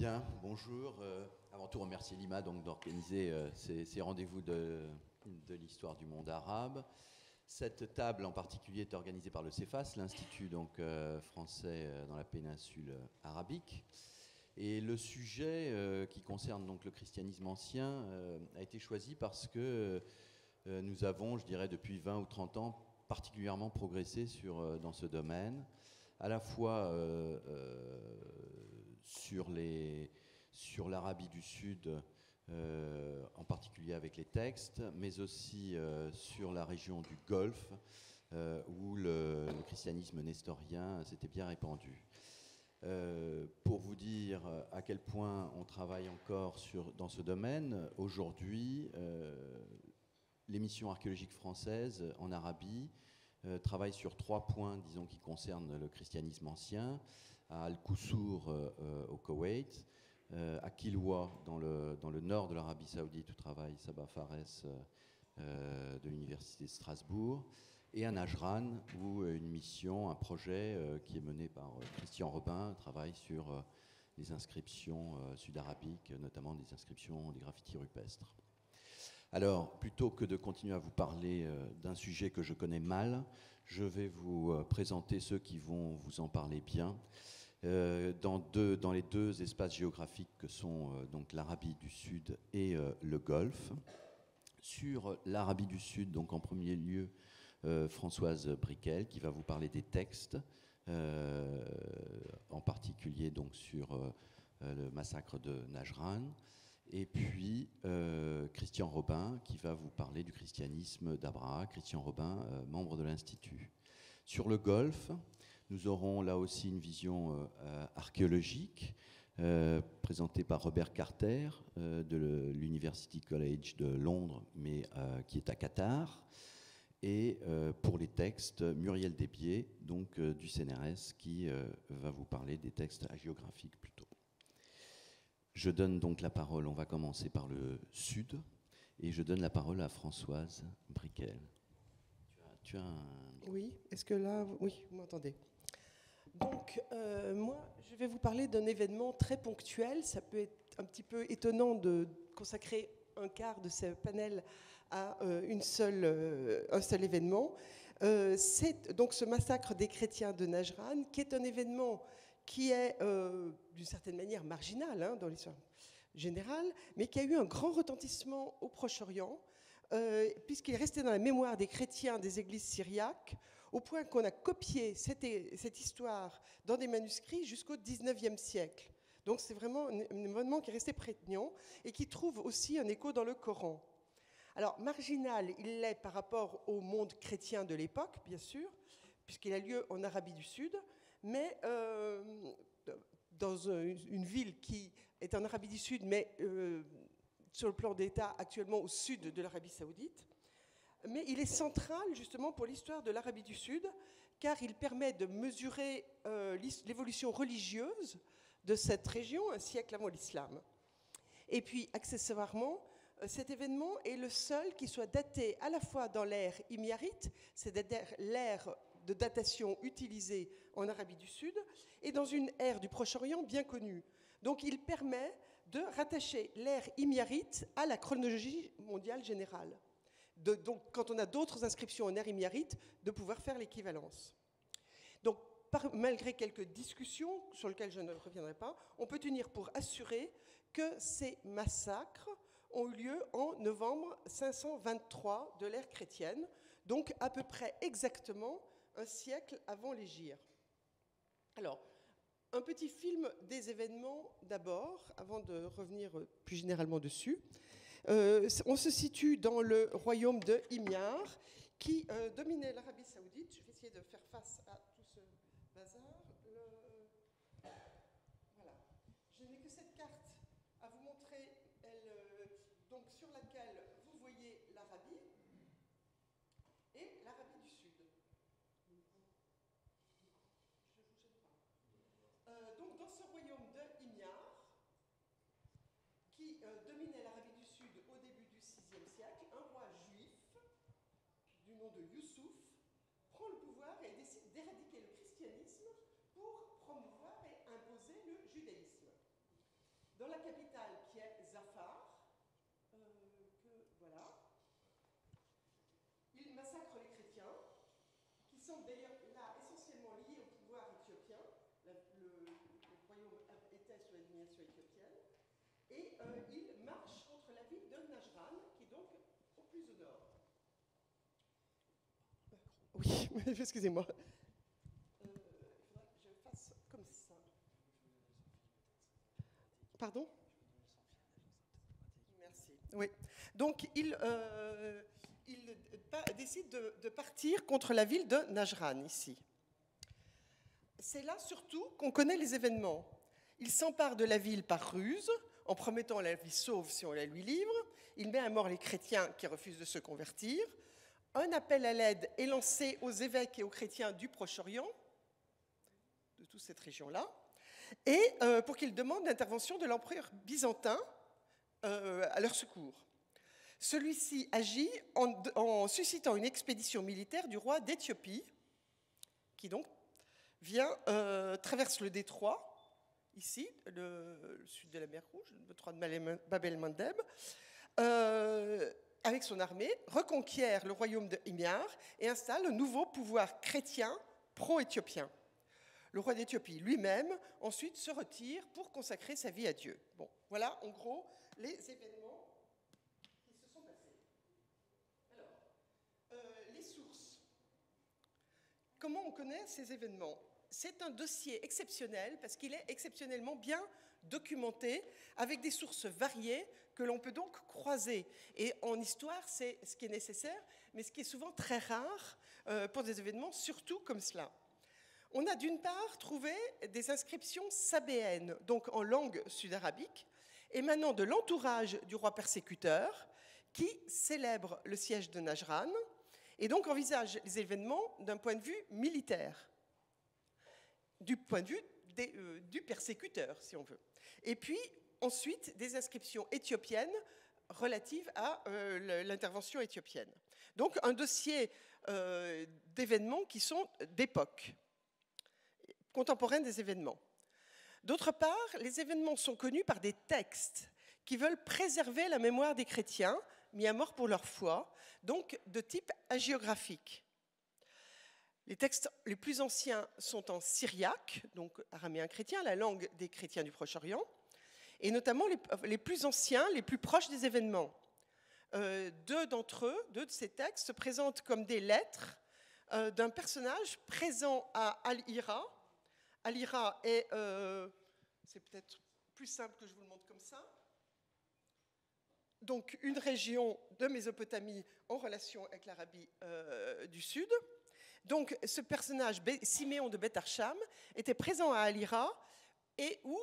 Bien, bonjour. Avant tout, remercier Lima d'organiser ces rendez-vous de l'histoire du monde arabe. Cette table en particulier est organisée par le CEFAS, l'Institut français dans la péninsule arabique. Et le sujet qui concerne le christianisme ancien a été choisi parce que nous avons, je dirais, depuis 20 ou 30 ans, particulièrement progressé dans ce domaine, à la fois sur l'Arabie du Sud, en particulier avec les textes, mais aussi sur la région du Golfe, où le christianisme nestorien s'était bien répandu. Pour vous dire à quel point on travaille encore dans ce domaine, aujourd'hui, les missions archéologiques françaises en Arabie travaillent sur 3 points, disons, qui concernent le christianisme ancien: à Al-Qoussour au Koweït, à Kilwa dans le nord de l'Arabie Saoudite où travaille Sabah Fares de l'Université de Strasbourg, et à Najran où une mission, un projet qui est mené par Christian Robin travaille sur les inscriptions sud-arabiques, notamment des inscriptions, des graffitis rupestres. Alors, plutôt que de continuer à vous parler d'un sujet que je connais mal, je vais vous présenter ceux qui vont vous en parler bien. Dans les 2 espaces géographiques que sont donc l'Arabie du Sud et le Golfe. Sur l'Arabie du Sud, donc en premier lieu, Françoise Briquel, qui va vous parler des textes, en particulier donc sur le massacre de Najran. Et puis Christian Robin, qui va vous parler du christianisme d'Abraha. Christian Robin, membre de l'Institut. Sur le Golfe, nous aurons là aussi une vision archéologique présentée par Robert Carter de l'University College de Londres, mais qui est à Qatar. Et pour les textes, Muriel Desbiais, donc du CNRS, qui va vous parler des textes hagiographiques plutôt. Je donne donc la parole, on va commencer par le Sud, et je donne la parole à Françoise Briquel. Tu as un... Oui, est-ce que là... Oui, vous m'entendez. Donc, moi, je vais vous parler d'un événement très ponctuel. Ça peut être un petit peu étonnant de consacrer un quart de ce panel à un seul événement. C'est donc ce massacre des chrétiens de Najran, qui est un événement qui est d'une certaine manière marginal dans l'histoire générale, mais qui a eu un grand retentissement au Proche-Orient, puisqu'il est resté dans la mémoire des chrétiens des églises syriaques, au point qu'on a copié cette histoire dans des manuscrits jusqu'au XIXe siècle. Donc c'est vraiment un événement qui est resté prégnant et qui trouve aussi un écho dans le Coran. Alors, marginal, il l'est par rapport au monde chrétien de l'époque, bien sûr, puisqu'il a lieu en Arabie du Sud, mais dans une ville qui est en Arabie du Sud, mais sur le plan d'État actuellement au sud de l'Arabie Saoudite. Mais il est central justement pour l'histoire de l'Arabie du Sud, car il permet de mesurer l'évolution religieuse de cette région un siècle avant l'islam. Et puis, accessoirement, cet événement est le seul qui soit daté à la fois dans l'ère himyarite, c'est-à-dire l'ère de datation utilisée en Arabie du Sud, et dans une ère du Proche-Orient bien connue. Donc il permet de rattacher l'ère himyarite à la chronologie mondiale générale. Donc quand on a d'autres inscriptions en ère himyarite, de pouvoir faire l'équivalence. Donc malgré quelques discussions sur lesquelles je ne reviendrai pas, on peut tenir pour assurer que ces massacres ont eu lieu en novembre 523 de l'ère chrétienne, donc à peu près exactement un siècle avant l'hégire. Alors, un petit film des événements d'abord, avant de revenir plus généralement dessus. On se situe dans le royaume de Himyar, qui dominait l'Arabie Saoudite. Je vais essayer de faire face à tout ce bazar. Voilà. Je n'ai que cette carte à vous montrer, donc sur laquelle vous voyez l'Arabie et l'Arabie du Sud. Je ne vous gêne pas. Donc dans ce royaume de Himyar, qui dominait l'Arabie du Sud au début du VIe siècle, un roi juif du nom de Youssouf prend le pouvoir et décide d'éradiquer le christianisme pour promouvoir et imposer le judaïsme. dans la capitale qui est Zafar, voilà, il massacre les chrétiens, qui sont d'ailleurs là essentiellement liés au pouvoir éthiopien. Le royaume était sous la domination éthiopienne. Et il marche contre la ville de Najran, qui est donc au plus au nord. Oui, excusez-moi. Il faudra que je fasse comme ça. Pardon? Merci. Oui. Donc, il décide de partir contre la ville de Najran, ici. C'est là, surtout, qu'on connaît les événements. Il s'empare de la ville par ruse, en promettant la vie sauve si on la lui livre. Il met à mort les chrétiens qui refusent de se convertir. Un appel à l'aide est lancé aux évêques et aux chrétiens du Proche-Orient, de toute cette région-là, et pour qu'ils demandent l'intervention de l'empereur byzantin à leur secours. Celui-ci agit en suscitant une expédition militaire du roi d'Éthiopie, qui donc traverse le détroit, ici, le sud de la mer Rouge, le détroit de Bab el-Mandeb, avec son armée, reconquiert le royaume de Himyar et installe un nouveau pouvoir chrétien pro-éthiopien. Le roi d'Éthiopie lui-même, ensuite, se retire pour consacrer sa vie à Dieu. Bon, voilà, en gros, les événements qui se sont passés. Alors, les sources. Comment on connaît ces événements? C'est un dossier exceptionnel parce qu'il est exceptionnellement bien documenté avec des sources variées que l'on peut donc croiser. Et en histoire, c'est ce qui est nécessaire, mais ce qui est souvent très rare pour des événements, surtout comme cela. On a d'une part trouvé des inscriptions sabéennes, donc en langue sud-arabique, émanant de l'entourage du roi persécuteur, qui célèbre le siège de Najran et donc envisage les événements d'un point de vue militaire, du point de vue du persécuteur, si on veut. Et puis, ensuite, des inscriptions éthiopiennes relatives à l'intervention éthiopienne. Donc, un dossier d'événements qui sont d'époque, contemporaine des événements. D'autre part, les événements sont connus par des textes qui veulent préserver la mémoire des chrétiens, mis à mort pour leur foi, donc de type hagiographique. Les textes les plus anciens sont en syriaque, donc araméen chrétien, la langue des chrétiens du Proche-Orient, et notamment les plus anciens, les plus proches des événements. Deux de ces textes se présentent comme des lettres d'un personnage présent à Al-Hira. Al-Hira est, c'est peut-être plus simple que je vous le montre comme ça, donc une région de Mésopotamie en relation avec l'Arabie du Sud. Donc ce personnage, Siméon de Beth Archam, était présent à Al-Hira et où,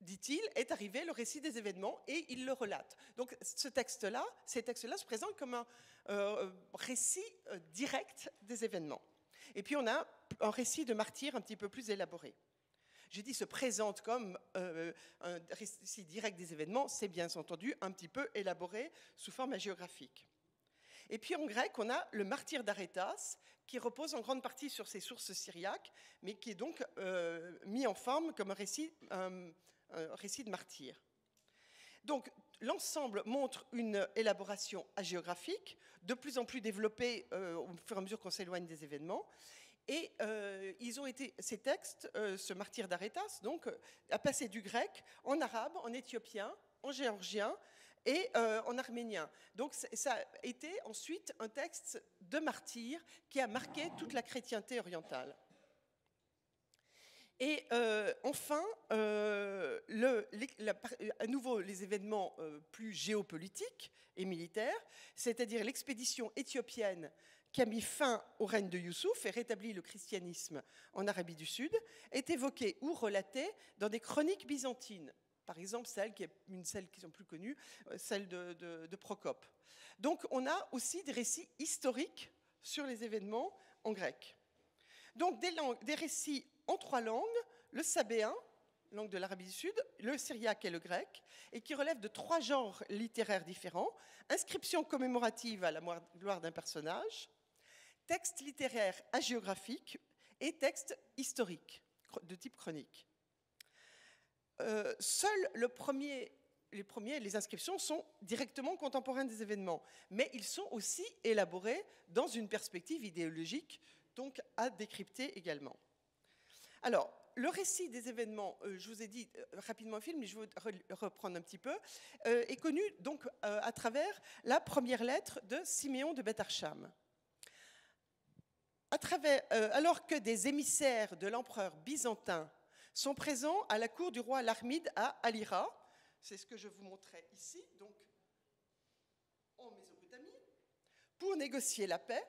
dit-il, est arrivé le récit des événements et il le relate. Donc ces textes-là se présentent comme un récit direct des événements. Et puis on a un récit de martyrs un petit peu plus élaboré. J'ai dit se présente comme un récit direct des événements, c'est bien entendu un petit peu élaboré sous forme hagiographique. Et puis en grec, on a le martyr d'Arétas, qui repose en grande partie sur ses sources syriaques, mais qui est donc mis en forme comme un récit de martyr. Donc l'ensemble montre une élaboration hagiographique, de plus en plus développée au fur et à mesure qu'on s'éloigne des événements. Et ces textes, ce martyr d'Arétas, donc, a passé du grec en arabe, en éthiopien, en géorgien et en arménien. Donc ça a été ensuite un texte de martyr qui a marqué toute la chrétienté orientale. Et enfin, à nouveau les événements plus géopolitiques et militaires, c'est-à-dire l'expédition éthiopienne qui a mis fin au règne de Youssouf et rétabli le christianisme en Arabie du Sud, est évoquée ou relatée dans des chroniques byzantines. Par exemple, celles qui sont plus connues, celle de Procope. Donc on a aussi des récits historiques sur les événements en grec. Donc des récits en 3 langues, le sabéen, langue de l'Arabie du Sud, le syriaque et le grec, et qui relèvent de 3 genres littéraires différents: inscription commémorative à la gloire d'un personnage, texte littéraire hagiographique et texte historique de type chronique. Seuls les inscriptions sont directement contemporaines des événements, mais ils sont aussi élaborés dans une perspective idéologique, donc à décrypter également. Alors, le récit des événements, je vous ai dit rapidement un film, mais je vais reprendre un petit peu, est connu donc à travers la première lettre de Siméon de Beth Archam. Alors que des émissaires de l'empereur byzantin sont présents à la cour du roi Larmide à Alira, c'est ce que je vous montrais ici, donc en Mésopotamie, pour négocier la paix,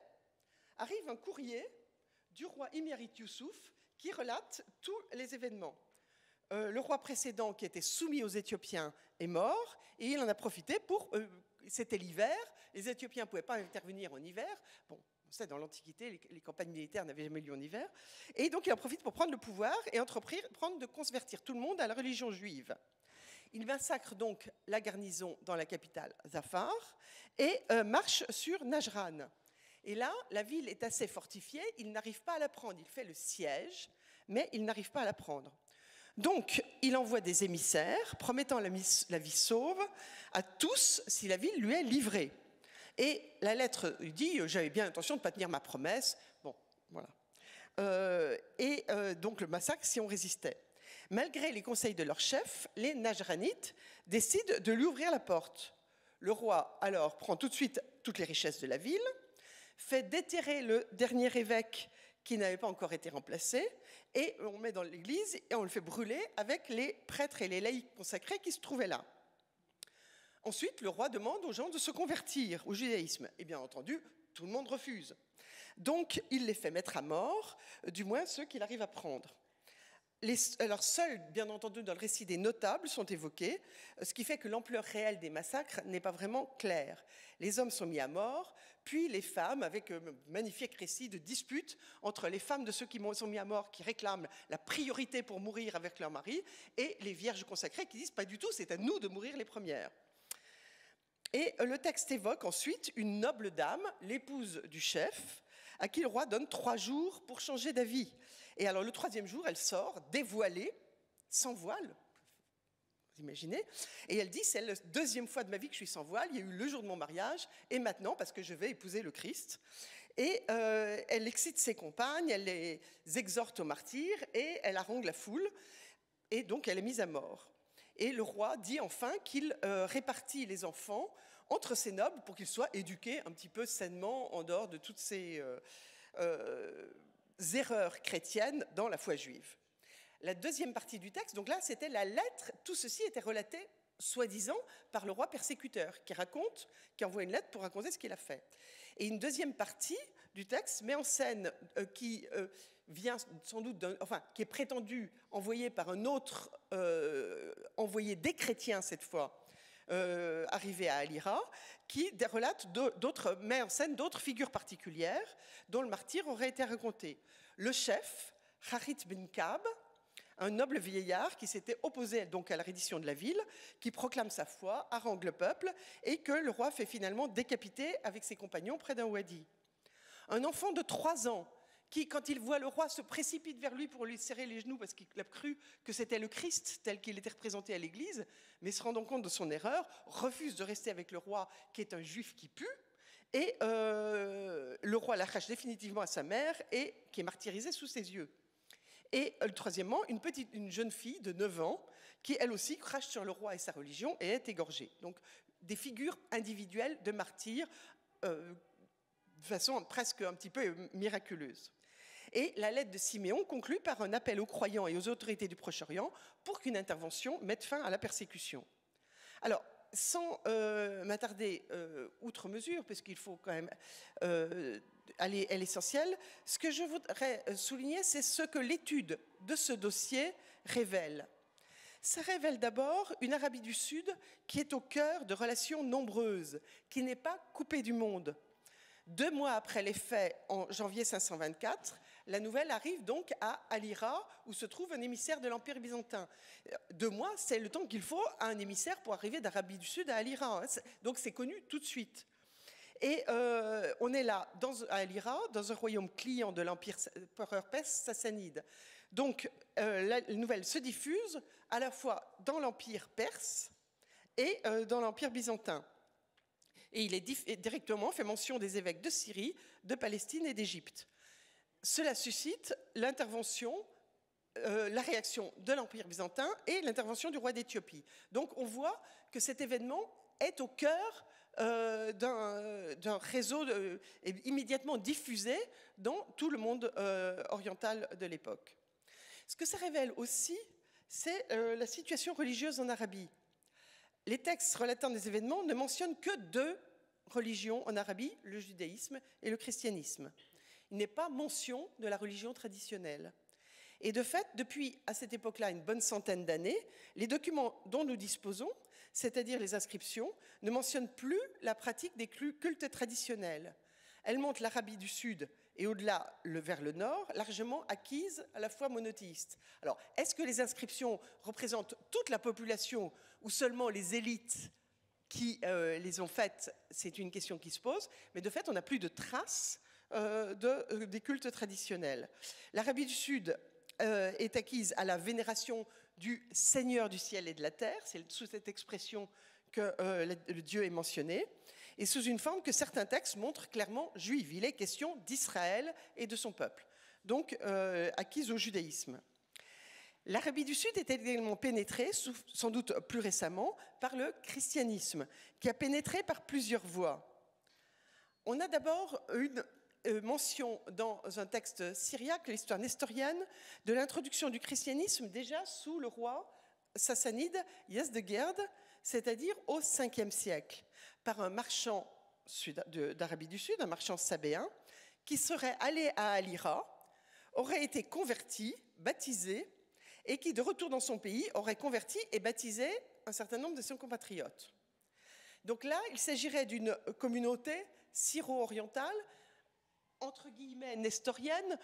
arrive un courrier du roi Imiarit Youssouf qui relate tous les événements. Le roi précédent, qui était soumis aux Éthiopiens, est mort, et il en a profité pour... c'était l'hiver, les Éthiopiens ne pouvaient pas intervenir en hiver. Bon, on sait, dans l'Antiquité, les campagnes militaires n'avaient jamais lieu en hiver. Et donc, il en profite pour prendre le pouvoir et entreprendre de convertir tout le monde à la religion juive. Il massacre donc la garnison dans la capitale, Zafar, et marche sur Najran. Et là, la ville est assez fortifiée, il n'arrive pas à la prendre. Il fait le siège, mais il n'arrive pas à la prendre. Donc, il envoie des émissaires, promettant la vie sauve à tous si la ville lui est livrée. Et la lettre dit « J'avais bien l'intention de ne pas tenir ma promesse ». Bon, voilà. Donc, le massacre si on résistait. Malgré les conseils de leur chef, les Najranites décident de lui ouvrir la porte. Le roi, alors, prend tout de suite toutes les richesses de la ville, fait déterrer le dernier évêque qui n'avait pas encore été remplacé, et on le met dans l'église et on le fait brûler avec les prêtres et les laïcs consacrés qui se trouvaient là. Ensuite, le roi demande aux gens de se convertir au judaïsme. Et bien entendu, tout le monde refuse. Donc, il les fait mettre à mort, du moins ceux qu'il arrive à prendre. Alors, seuls, bien entendu, dans le récit des notables sont évoqués, ce qui fait que l'ampleur réelle des massacres n'est pas vraiment claire. Les hommes sont mis à mort, puis les femmes, avec un magnifique récit de disputes entre les femmes de ceux qui sont mis à mort, qui réclament la priorité pour mourir avec leur mari, et les vierges consacrées qui disent « pas du tout, c'est à nous de mourir les premières ». Et le texte évoque ensuite une noble dame, l'épouse du chef, à qui le roi donne 3 jours pour changer d'avis. Et alors le 3e jour, elle sort dévoilée, sans voile, vous imaginez, et elle dit, c'est la 2e fois de ma vie que je suis sans voile, il y a eu le jour de mon mariage, et maintenant, parce que je vais épouser le Christ. Et elle excite ses compagnes, elle les exhorte au martyr, et elle harangue la foule, et donc elle est mise à mort. Et le roi dit enfin qu'il répartit les enfants entre ses nobles pour qu'ils soient éduqués un petit peu sainement en dehors de toutes ces erreurs chrétiennes dans la foi juive. La 2e partie du texte, donc là, c'était la lettre. Tout ceci était relaté, soi-disant, par le roi persécuteur, qui envoie une lettre pour raconter ce qu'il a fait. Et une 2e partie du texte met en scène qui vient sans doute qui est prétendu envoyé par un autre envoyé des chrétiens cette fois, arrivé à Alira, qui met en scène d'autres figures particulières dont le martyre aurait été raconté. Le chef, Harit bin Kab, un noble vieillard qui s'était opposé donc à la reddition de la ville, qui proclame sa foi, harangue le peuple, et que le roi fait finalement décapiter avec ses compagnons près d'un wadi. Un enfant de 3 ans, qui, quand il voit le roi, se précipite vers lui pour lui serrer les genoux parce qu'il a cru que c'était le Christ tel qu'il était représenté à l'église, mais se rendant compte de son erreur, refuse de rester avec le roi qui est un juif qui pue, et le roi l'arrache définitivement à sa mère et qui est martyrisée sous ses yeux. Et troisièmement, une jeune fille de 9 ans qui, elle aussi, crache sur le roi et sa religion et est égorgée. Donc, des figures individuelles de martyrs de façon presque un petit peu miraculeuse. Et la lettre de Siméon conclut par un appel aux croyants et aux autorités du Proche-Orient pour qu'une intervention mette fin à la persécution. Alors, sans m'attarder outre mesure, parce qu'il faut quand même aller à l'essentiel, ce que je voudrais souligner, c'est ce que l'étude de ce dossier révèle. Ça révèle d'abord une Arabie du Sud qui est au cœur de relations nombreuses, qui n'est pas coupée du monde. 2 mois après les faits, en janvier 524, la nouvelle arrive donc à Alira, où se trouve un émissaire de l'Empire byzantin. 2 mois, c'est le temps qu'il faut à un émissaire pour arriver d'Arabie du Sud à Alira. Donc c'est connu tout de suite. Et on est là, à Lira, dans un royaume client de l'empereur perse sassanide. Donc, la nouvelle se diffuse à la fois dans l'empire perse et dans l'empire byzantin. Et il est directement fait mention des évêques de Syrie, de Palestine et d'Égypte. Cela suscite l'intervention, la réaction de l'empire byzantin et l'intervention du roi d'Éthiopie. Donc, on voit que cet événement est au cœur d'un réseau immédiatement diffusé dans tout le monde oriental de l'époque. Ce que ça révèle aussi, c'est la situation religieuse en Arabie. Les textes relatant des événements ne mentionnent que 2 religions en Arabie, le judaïsme et le christianisme. Il n'est pas mention de la religion traditionnelle. Et de fait, depuis à cette époque-là une bonne centaine d'années, les documents dont nous disposons, c'est-à-dire les inscriptions, ne mentionnent plus la pratique des cultes traditionnels. Elles montrent l'Arabie du Sud et au-delà, vers le nord, largement acquise à la fois monothéiste. Alors, est-ce que les inscriptions représentent toute la population ou seulement les élites qui les ont faites? C'est une question qui se pose, mais de fait, on n'a plus de traces des cultes traditionnels. L'Arabie du Sud est acquise à la vénération du Seigneur du ciel et de la terre, c'est sous cette expression que le Dieu est mentionné, et sous une forme que certains textes montrent clairement juive. Il est question d'Israël et de son peuple, donc acquise au judaïsme. L'Arabie du Sud est également pénétrée, sans doute plus récemment, par le christianisme, qui a pénétré par plusieurs voies. On a d'abord une mention dans un texte syriaque, l'histoire nestorienne, de l'introduction du christianisme déjà sous le roi sassanide Yazdegerd, c'est-à-dire au 5e siècle, par un marchand d'Arabie du Sud, un marchand sabéen, qui serait allé à Al-Hira, aurait été converti, baptisé, et qui, de retour dans son pays, aurait converti et baptisé un certain nombre de ses compatriotes. Donc là, il s'agirait d'une communauté syro-orientale, entre guillemets nestorienne.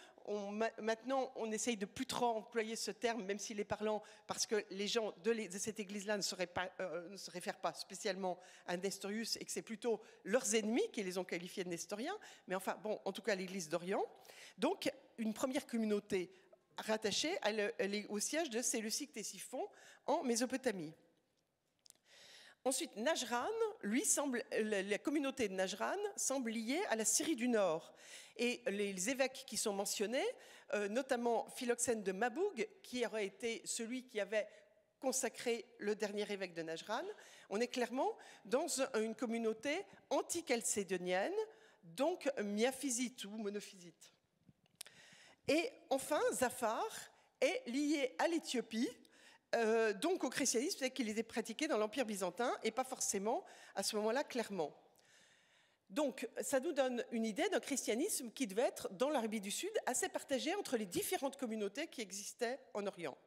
Maintenant, on essaye de plus trop employer ce terme, même s'il est parlant, parce que les gens de cette église-là ne se réfèrent pas spécialement à Nestorius et que c'est plutôt leurs ennemis qui les ont qualifiés de nestoriens. Mais enfin, bon, en tout cas, l'église d'Orient. Donc, une première communauté rattachée au siège de Séleucique-Ctésiphon en Mésopotamie. Ensuite, Najran, la communauté de Najran semble liée à la Syrie du Nord. Et les évêques qui sont mentionnés, notamment Philoxène de Maboug, qui aurait été celui qui avait consacré le dernier évêque de Najran, on est clairement dans une communauté anti-chalcédonienne, donc miaphysite ou monophysite. Et enfin, Zafar est lié à l'Éthiopie, donc au christianisme, c'est qu'il était pratiqué dans l'Empire byzantin et pas forcément à ce moment-là clairement. Donc ça nous donne une idée d'un christianisme qui devait être dans l'Arabie du Sud assez partagé entre les différentes communautés qui existaient en Orient.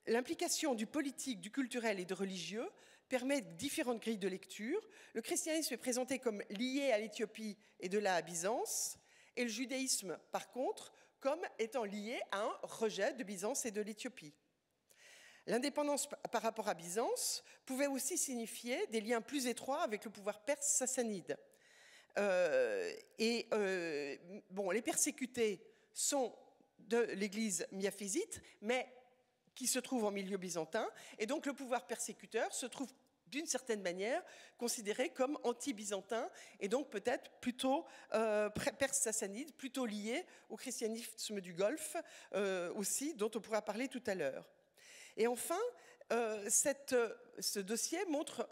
L'implication du politique, du culturel et de religieux permet différentes grilles de lecture. Le christianisme est présenté comme lié à l'Éthiopie et de là à Byzance, et le judaïsme, par contre, comme étant lié à un rejet de Byzance et de l'Éthiopie. L'indépendance par rapport à Byzance pouvait aussi signifier des liens plus étroits avec le pouvoir perse sassanide. Les persécutés sont de l'église miaphysite, mais qui se trouve en milieu byzantin, et donc le pouvoir persécuteur se trouve d'une certaine manière considéré comme anti-byzantin, et donc peut-être plutôt perse sassanide, plutôt lié au christianisme du Golfe aussi, dont on pourra parler tout à l'heure. Et enfin, ce dossier montre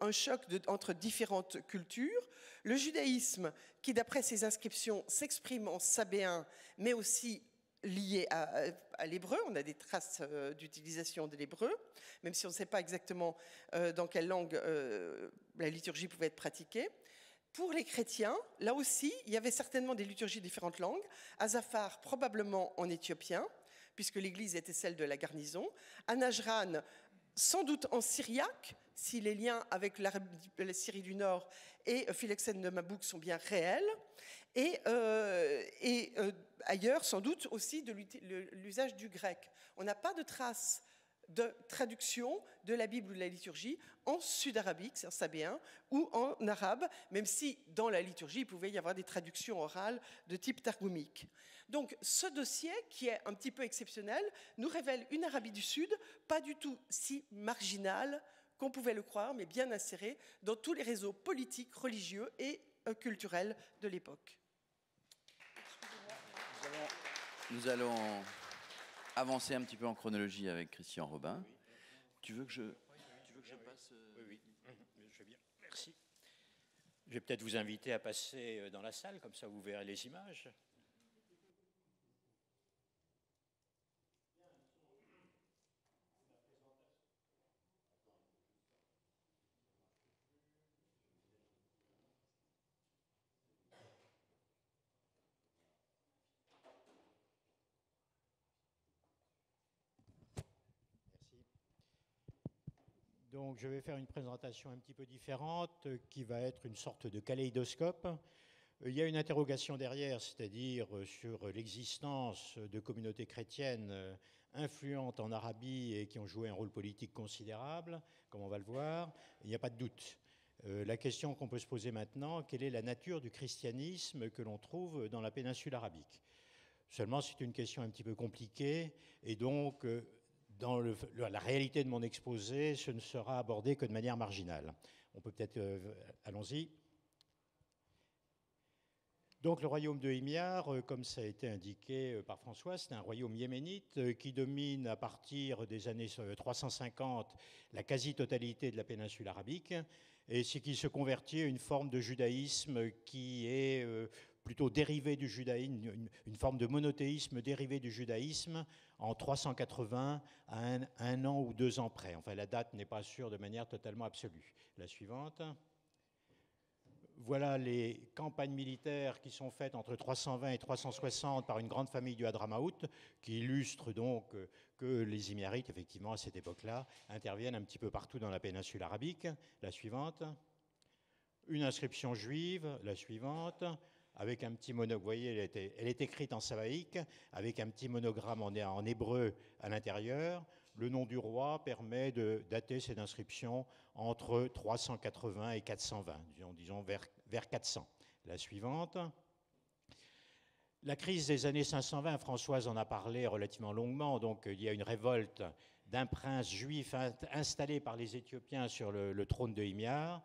un choc entre différentes cultures. Le judaïsme, qui d'après ses inscriptions s'exprime en sabéen, mais aussi lié à l'hébreu. On a des traces d'utilisation de l'hébreu, même si on ne sait pas exactement dans quelle langue la liturgie pouvait être pratiquée. Pour les chrétiens, là aussi, il y avait certainement des liturgies de différentes langues. À Zafar, probablement en éthiopien, puisque l'église était celle de la garnison. À Najran, sans doute en syriaque, si les liens avec la Syrie du Nord et Philoxène de Maboug sont bien réels. Et ailleurs, sans doute aussi de l'usage du grec. On n'a pas de traces de traduction de la Bible ou de la liturgie en sud-arabique, c'est-à-dire sabéen, ou en arabe, même si dans la liturgie, il pouvait y avoir des traductions orales de type targoumique. Donc ce dossier, qui est un petit peu exceptionnel, nous révèle une Arabie du Sud pas du tout si marginale qu'on pouvait le croire, mais bien insérée dans tous les réseaux politiques, religieux et culturels de l'époque. Nous allons avancer un petit peu en chronologie avec Christian Robin. Oui. Tu veux que je passe Oui, je veux bien. Merci. Je vais peut-être vous inviter à passer dans la salle, comme ça vous verrez les images. Donc, je vais faire une présentation un petit peu différente qui va être une sorte de kaléidoscope. Il y a une interrogation derrière, c'est-à-dire sur l'existence de communautés chrétiennes influentes en Arabie et qui ont joué un rôle politique considérable, comme on va le voir. Il n'y a pas de doute. La question qu'on peut se poser maintenant, quelle est la nature du christianisme que l'on trouve dans la péninsule arabique? Seulement, c'est une question un petit peu compliquée et donc dans la réalité de mon exposé, ce ne sera abordé que de manière marginale. On peut peut-être... allons-y. Donc le royaume de Himyar, comme ça a été indiqué par François, c'est un royaume yéménite qui domine à partir des années 350 la quasi-totalité de la péninsule arabique, et c'est qui se convertit à une forme de judaïsme qui est plutôt dérivé du judaïsme, une forme de monothéisme dérivé du judaïsme en 380 à un an ou 2 ans près. Enfin, la date n'est pas sûre de manière totalement absolue. La suivante. Voilà les campagnes militaires qui sont faites entre 320 et 360 par une grande famille du Hadramaout, qui illustrent donc que les Himyarites, effectivement, à cette époque-là, interviennent un petit peu partout dans la péninsule arabique. La suivante. Une inscription juive, la suivante, avec un petit monogramme. Vous voyez, elle est écrite en sabaïque, avec un petit monogramme en hébreu à l'intérieur. Le nom du roi permet de dater cette inscription entre 380 et 420, disons vers 400. La suivante. La crise des années 520, Françoise en a parlé relativement longuement, donc il y a une révolte d'un prince juif installé par les Éthiopiens sur le trône de Himyar,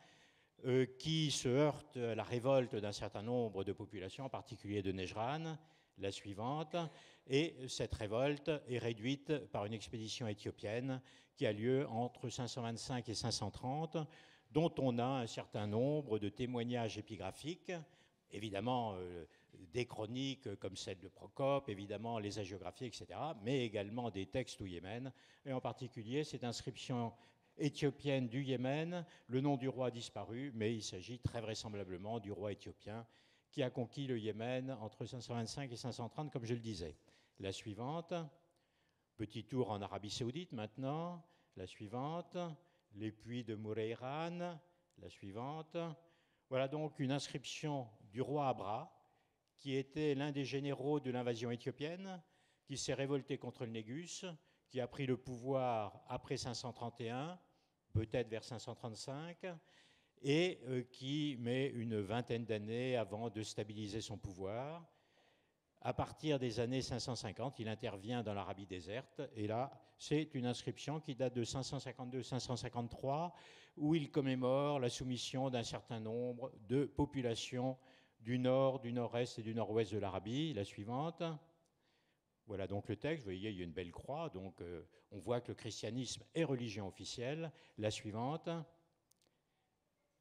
qui se heurte à la révolte d'un certain nombre de populations, en particulier de Nejran, la suivante, et cette révolte est réduite par une expédition éthiopienne qui a lieu entre 525 et 530, dont on a un certain nombre de témoignages épigraphiques, évidemment des chroniques comme celle de Procope, évidemment les hagiographies, etc., mais également des textes au Yémen, et en particulier cette inscription éthiopienne du Yémen. Le nom du roi a disparu, mais il s'agit très vraisemblablement du roi éthiopien qui a conquis le Yémen entre 525 et 530, comme je le disais. La suivante, petit tour en Arabie Saoudite maintenant. La suivante, les puits de Murayran. La suivante. Voilà donc une inscription du roi Abra, qui était l'un des généraux de l'invasion éthiopienne, qui s'est révolté contre le Négus, qui a pris le pouvoir après 531, peut-être vers 535, et qui met une vingtaine d'années avant de stabiliser son pouvoir. À partir des années 550, il intervient dans l'Arabie déserte, et là, c'est une inscription qui date de 552-553, où il commémore la soumission d'un certain nombre de populations du nord, du nord-est et du nord-ouest de l'Arabie. La suivante. Voilà donc le texte, vous voyez, il y a une belle croix, donc on voit que le christianisme est religion officielle. La suivante.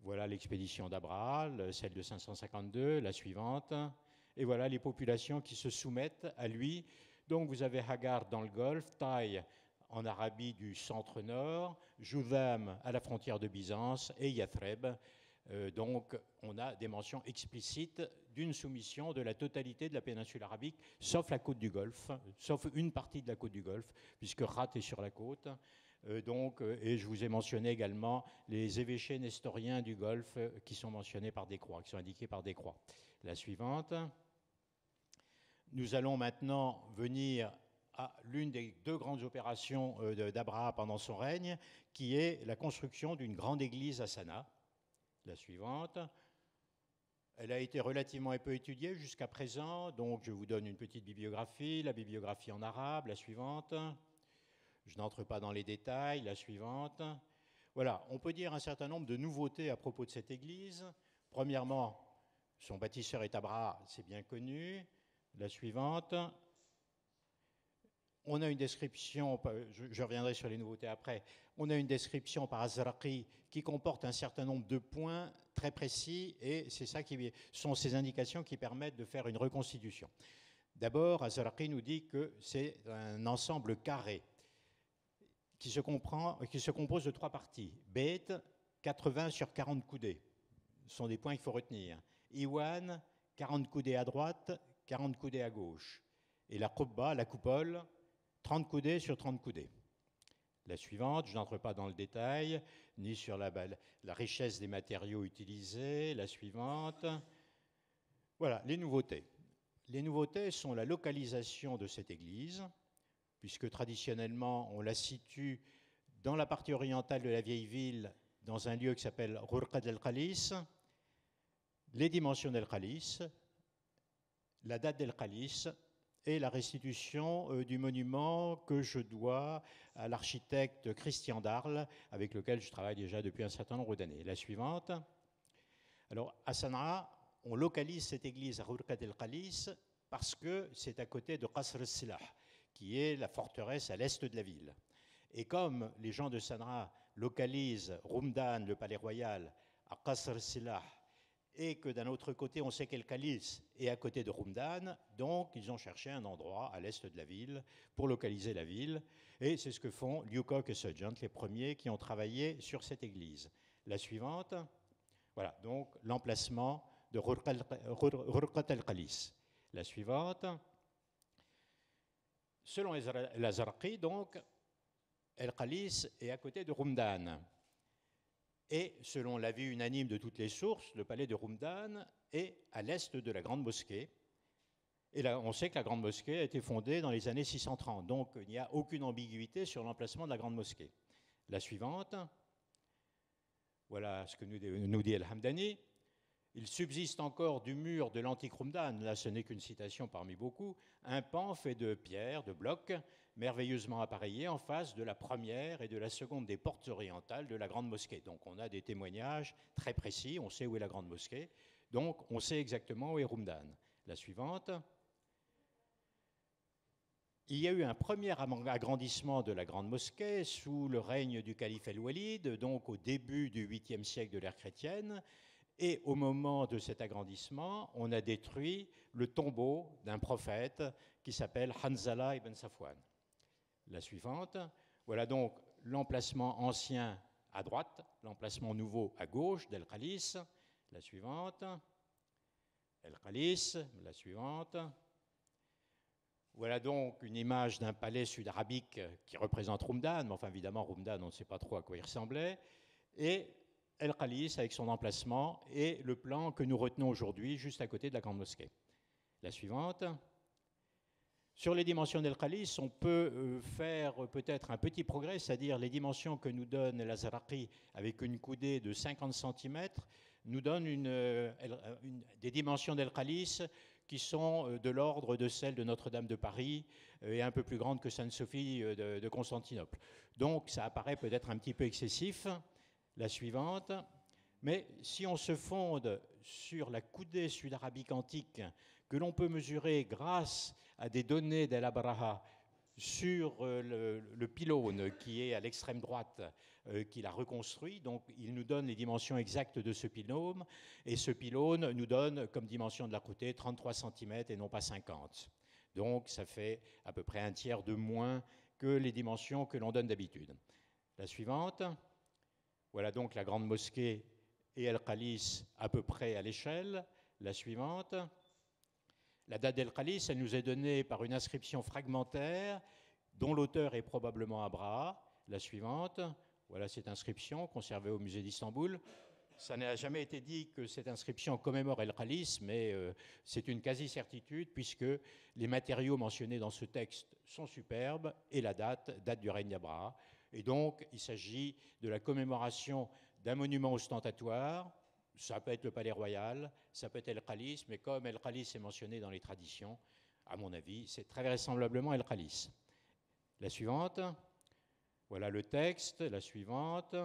Voilà l'expédition d'Abraham, celle de 552, la suivante. Et voilà les populations qui se soumettent à lui. Donc vous avez Hagar dans le Golfe, Taï en Arabie du centre-nord, Judham à la frontière de Byzance et Yathreb. Donc on a des mentions explicites d'une soumission de la totalité de la péninsule arabique, sauf la côte du Golfe, sauf une partie de la côte du Golfe, puisque Rat est sur la côte. Et je vous ai mentionné également les évêchés nestoriens du Golfe qui sont mentionnés par des croix, qui sont indiqués par des croix. La suivante. Nous allons maintenant venir à l'une des deux grandes opérations d'Abraha pendant son règne, qui est la construction d'une grande église à Sanaa. La suivante. Elle a été relativement peu étudiée jusqu'à présent, donc je vous donne une petite bibliographie, la bibliographie en arabe, la suivante. Je n'entre pas dans les détails, la suivante. Voilà, on peut dire un certain nombre de nouveautés à propos de cette église. Premièrement, son bâtisseur est Abraha, c'est bien connu. La suivante. On a une description, je reviendrai sur les nouveautés après, on a une description par Azraqi qui comporte un certain nombre de points très précis et c'est ça qui sont ces indications qui permettent de faire une reconstitution. D'abord, Azraqi nous dit que c'est un ensemble carré qui se compose de 3 parties. Beit, 80 sur 40 coudées, ce sont des points qu'il faut retenir. Iwan, 40 coudées à droite, 40 coudées à gauche. Et la Qubba, la coupole, 30 coudées sur 30 coudées. La suivante, je n'entre pas dans le détail, ni sur la richesse des matériaux utilisés. La suivante. Voilà, les nouveautés. Les nouveautés sont la localisation de cette église, puisque traditionnellement, on la situe dans la partie orientale de la vieille ville, dans un lieu qui s'appelle Rurqad el-Khalis, les dimensions d'el-Khalis, la date d'el-Khalis, et la restitution du monument que je dois à l'architecte Christian d'Arles, avec lequel je travaille déjà depuis un certain nombre d'années. La suivante. Alors, à Sanaa, on localise cette église à Rurqad el-Khalis parce que c'est à côté de Qasr al-Silah, qui est la forteresse à l'est de la ville. Et comme les gens de Sanaa localisent Rumdan, le palais royal, à Qasr al-Silah, et que d'un autre côté, on sait qu'el-Khalis est à côté de Rumdan, donc ils ont cherché un endroit à l'est de la ville pour localiser la ville, et c'est ce que font Leacock et Sargent, les premiers qui ont travaillé sur cette église. La suivante, voilà, donc l'emplacement de Rurqad el-Khalis. La suivante, selon l'Azraqi, donc, el-Khalis est à côté de Rumdan. Et selon l'avis unanime de toutes les sources, le palais de Rumdan est à l'est de la Grande Mosquée. Et là, on sait que la Grande Mosquée a été fondée dans les années 630, donc il n'y a aucune ambiguïté sur l'emplacement de la Grande Mosquée. La suivante, voilà ce que nous dit El-Hamdani. Il subsiste encore du mur de l'antique Rumdan, là ce n'est qu'une citation parmi beaucoup, un pan fait de pierres, de blocs, merveilleusement appareillé en face de la première et de la seconde des portes orientales de la Grande Mosquée. Donc on a des témoignages très précis, on sait où est la Grande Mosquée, donc on sait exactement où est Rumdan. La suivante. Il y a eu un premier agrandissement de la Grande Mosquée sous le règne du calife El-Walid, donc au début du 8e siècle de l'ère chrétienne, et au moment de cet agrandissement, on a détruit le tombeau d'un prophète qui s'appelle Hanzala ibn Safwan. La suivante, voilà donc l'emplacement ancien à droite, l'emplacement nouveau à gauche d'El-Khalis. La suivante, El-Khalis, la suivante. Voilà donc une image d'un palais sud-arabique qui représente Rumdan, mais enfin évidemment Rumdan, on ne sait pas trop à quoi il ressemblait. Et El-Khalis avec son emplacement et le plan que nous retenons aujourd'hui juste à côté de la Grande Mosquée. La suivante. Sur les dimensions d'El-Khalis, on peut faire peut-être un petit progrès, c'est-à-dire les dimensions que nous donne l'Azraqi avec une coudée de 50 cm nous donnent des dimensions d'El-Khalis qui sont de l'ordre de celles de Notre-Dame de Paris et un peu plus grandes que Sainte-Sophie de Constantinople. Donc ça apparaît peut-être un petit peu excessif. La suivante. Mais si on se fonde sur la coudée sud-arabique antique que l'on peut mesurer grâce à des données d'El-Abraha sur le pylône qui est à l'extrême droite, qu'il a reconstruit, donc il nous donne les dimensions exactes de ce pylône, et ce pylône nous donne comme dimension de la coudée 33 cm et non pas 50. Donc ça fait à peu près un tiers de moins que les dimensions que l'on donne d'habitude. La suivante. Voilà donc la Grande Mosquée et El-Khalis à peu près à l'échelle. La suivante. La date d'El-Khalis, elle nous est donnée par une inscription fragmentaire dont l'auteur est probablement Abraha. La suivante. Voilà cette inscription conservée au musée d'Istanbul. Ça n'a jamais été dit que cette inscription commémore El-Khalis, mais c'est une quasi-certitude puisque les matériaux mentionnés dans ce texte sont superbes et la date du règne d'Abraham. Et donc, il s'agit de la commémoration d'un monument ostentatoire. Ça peut être le palais royal, ça peut être El-Khalis, mais comme El-Khalis est mentionné dans les traditions, à mon avis, c'est très vraisemblablement El-Khalis. La suivante, voilà le texte, la suivante.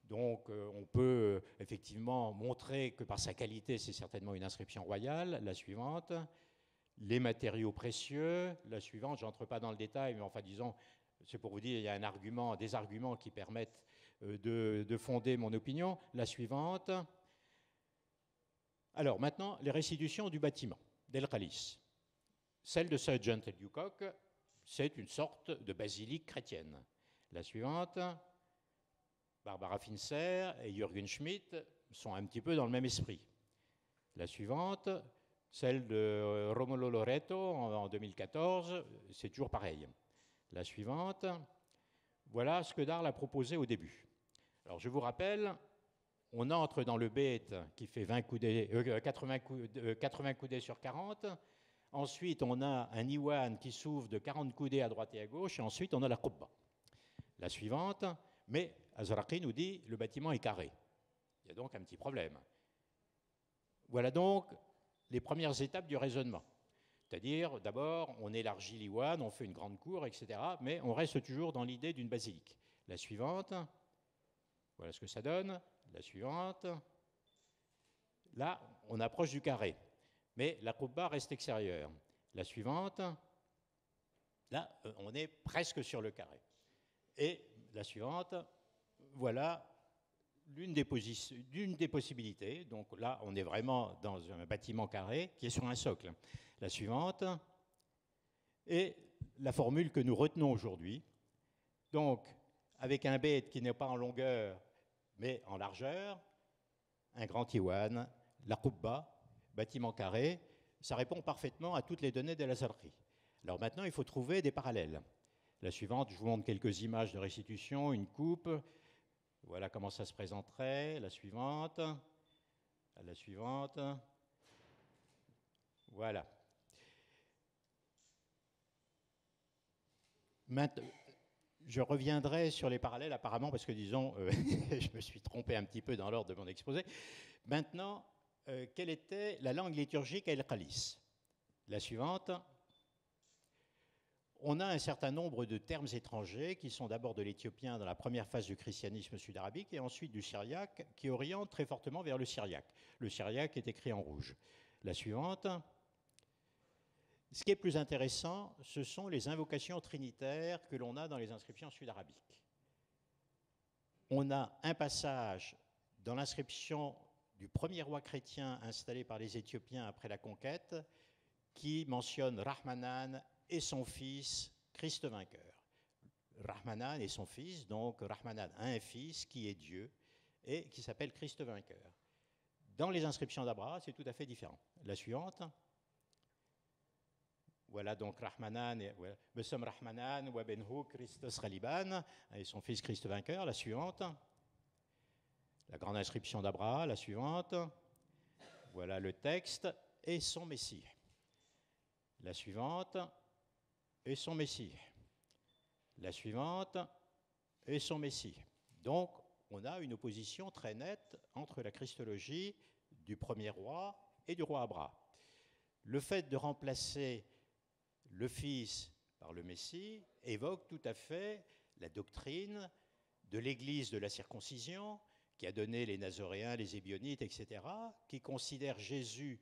Donc, on peut effectivement montrer que par sa qualité, c'est certainement une inscription royale. La suivante, les matériaux précieux. La suivante, je n'entre pas dans le détail, mais enfin, disons, c'est pour vous dire, il y a des arguments qui permettent de fonder mon opinion. La suivante. Alors, maintenant, les restitutions du bâtiment d'El-Khalis. Celle de Sargent et Newcock, c'est une sorte de basilique chrétienne. La suivante. Barbara Fincer et Jürgen Schmidt sont un petit peu dans le même esprit. La suivante, celle de Romolo Loreto en 2014, c'est toujours pareil. La suivante, voilà ce que Darl a proposé au début. Alors je vous rappelle, on entre dans le bête qui fait 80 coudées sur 40. Ensuite, on a un Iwan qui s'ouvre de 40 coudées à droite et à gauche. Et ensuite, on a la Qubba. La suivante, mais Azraqi nous dit le bâtiment est carré. Il y a donc un petit problème. Voilà donc les premières étapes du raisonnement. C'est-à-dire, d'abord, on élargit l'Iwan, on fait une grande cour, etc. Mais on reste toujours dans l'idée d'une basilique. La suivante, voilà ce que ça donne. La suivante, là, on approche du carré. Mais la Qubba reste extérieure. La suivante, là, on est presque sur le carré. Et la suivante, voilà l'une des possibilités. Donc là, on est vraiment dans un bâtiment carré qui est sur un socle. La suivante, et la formule que nous retenons aujourd'hui. Donc, avec un bête qui n'est pas en longueur, mais en largeur, un grand Iwan, la Qubba, bâtiment carré, ça répond parfaitement à toutes les données de la Zarqi. Alors maintenant, il faut trouver des parallèles. La suivante, je vous montre quelques images de restitution, une coupe. Voilà comment ça se présenterait. La suivante. La suivante. Voilà. Maintenant, je reviendrai sur les parallèles apparemment parce que, disons, je me suis trompé un petit peu dans l'ordre de mon exposé. Maintenant, quelle était la langue liturgique à El-Khalis? La suivante. On a un certain nombre de termes étrangers qui sont d'abord de l'éthiopien dans la première phase du christianisme sud-arabique et ensuite du syriaque qui orientent très fortement vers le syriaque. Le syriaque est écrit en rouge. La suivante. Ce qui est plus intéressant, ce sont les invocations trinitaires que l'on a dans les inscriptions sud-arabiques. On a un passage dans l'inscription du premier roi chrétien installé par les Éthiopiens après la conquête qui mentionne Rahmanan et son fils, Christ vainqueur. Rahmanan et son fils, donc Rahmanan a un fils qui est Dieu et qui s'appelle Christ vainqueur. Dans les inscriptions d'Abraham, c'est tout à fait différent. La suivante. Voilà donc Rahmanan, Bessom Rahmanan, Wabenhu, Christos Raliban, et son fils Christ vainqueur. La suivante. La grande inscription d'Abraham, la suivante. Voilà le texte et son Messie. La suivante. Et son Messie. La suivante, et son Messie. Donc, on a une opposition très nette entre la christologie du premier roi et du roi Abraham. Le fait de remplacer le Fils par le Messie évoque tout à fait la doctrine de l'Église de la circoncision, qui a donné les Nazoréens, les Ébionites, etc., qui considèrent Jésus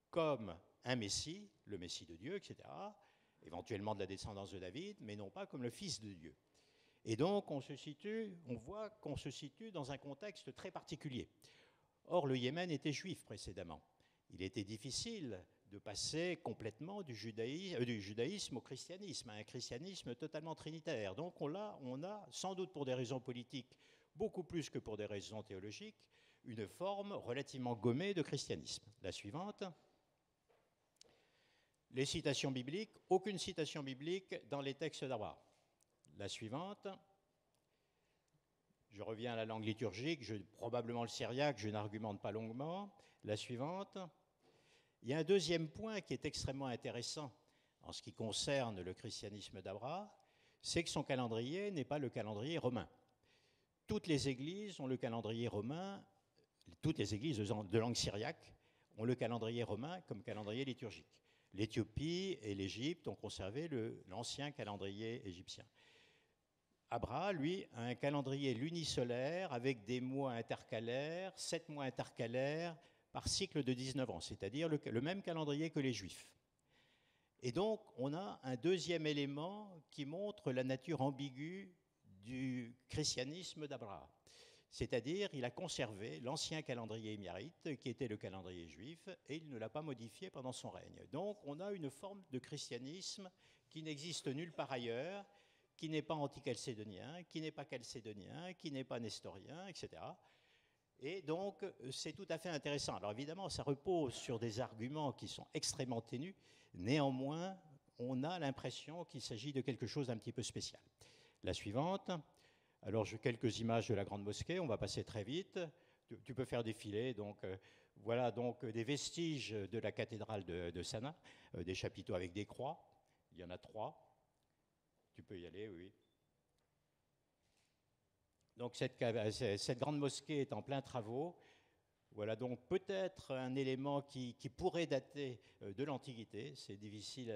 comme un Messie, le Messie de Dieu, etc., éventuellement de la descendance de David, mais non pas comme le Fils de Dieu. Et donc, on voit qu'on se situe dans un contexte très particulier. Or, le Yémen était juif précédemment. Il était difficile de passer complètement du judaïsme au christianisme, à un christianisme totalement trinitaire. Donc, on a, sans doute pour des raisons politiques, beaucoup plus que pour des raisons théologiques, une forme relativement gommée de christianisme. La suivante. Les citations bibliques, aucune citation biblique dans les textes d'Abraham. La suivante. Je reviens à la langue liturgique, probablement le syriaque, je n'argumente pas longuement. La suivante. Il y a un deuxième point qui est extrêmement intéressant en ce qui concerne le christianisme d'Abraham, c'est que son calendrier n'est pas le calendrier romain. Toutes les églises ont le calendrier romain, toutes les églises de langue syriaque ont le calendrier romain comme calendrier liturgique. L'Éthiopie et l'Égypte ont conservé l'ancien calendrier égyptien. Abraham, lui, a un calendrier lunisolaire avec des mois intercalaires, 7 mois intercalaires par cycle de 19 ans, c'est-à-dire le même calendrier que les Juifs. Et donc, on a un deuxième élément qui montre la nature ambiguë du christianisme d'Abraham. C'est-à-dire, il a conservé l'ancien calendrier émirite, qui était le calendrier juif, et il ne l'a pas modifié pendant son règne. Donc, on a une forme de christianisme qui n'existe nulle part ailleurs, qui n'est pas antichalcédonien, qui n'est pas chalcédonien, qui n'est pas nestorien, etc. Et donc, c'est tout à fait intéressant. Alors évidemment, ça repose sur des arguments qui sont extrêmement ténus. Néanmoins, on a l'impression qu'il s'agit de quelque chose d'un petit peu spécial. La suivante. Alors, j'ai quelques images de la Grande Mosquée. On va passer très vite. Tu peux faire défiler. Donc, voilà donc des vestiges de la cathédrale de Sanaa, des chapiteaux avec des croix. Il y en a 3. Tu peux y aller, oui. Donc cette grande mosquée est en plein travaux. Voilà donc peut-être un élément qui pourrait dater de l'Antiquité. C'est difficile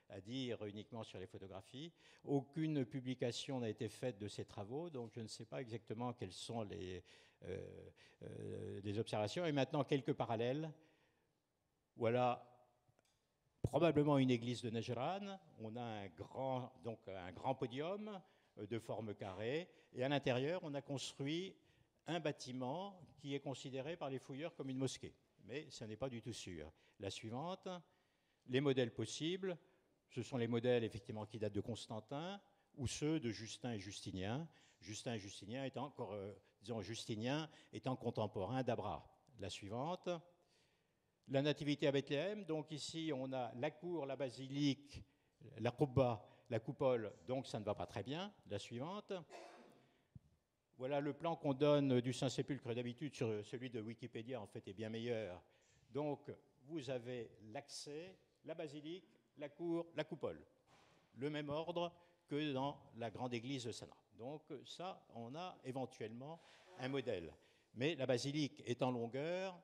à dire uniquement sur les photographies. Aucune publication n'a été faite de ces travaux, donc je ne sais pas exactement quelles sont les observations. Et maintenant, quelques parallèles. Voilà probablement une église de Najran. On a un grand podium de forme carrée, et à l'intérieur, on a construit un bâtiment qui est considéré par les fouilleurs comme une mosquée. Mais ce n'est pas du tout sûr. La suivante, les modèles possibles, ce sont les modèles effectivement qui datent de Constantin ou ceux de Justin et Justinien. Justin et Justinien étant encore, Justinien étant contemporain d'Abraham. La suivante, la nativité à Bethléem. Donc ici, on a la cour, la basilique, la Qubba, la coupole, donc ça ne va pas très bien. La suivante. Voilà le plan qu'on donne du Saint-Sépulcre. D'habitude, sur celui de Wikipédia, en fait, est bien meilleur. Donc, vous avez l'accès, la basilique, la cour, la coupole. Le même ordre que dans la grande église de Sanaa. Donc, ça, on a éventuellement un modèle. Mais la basilique est en longueur,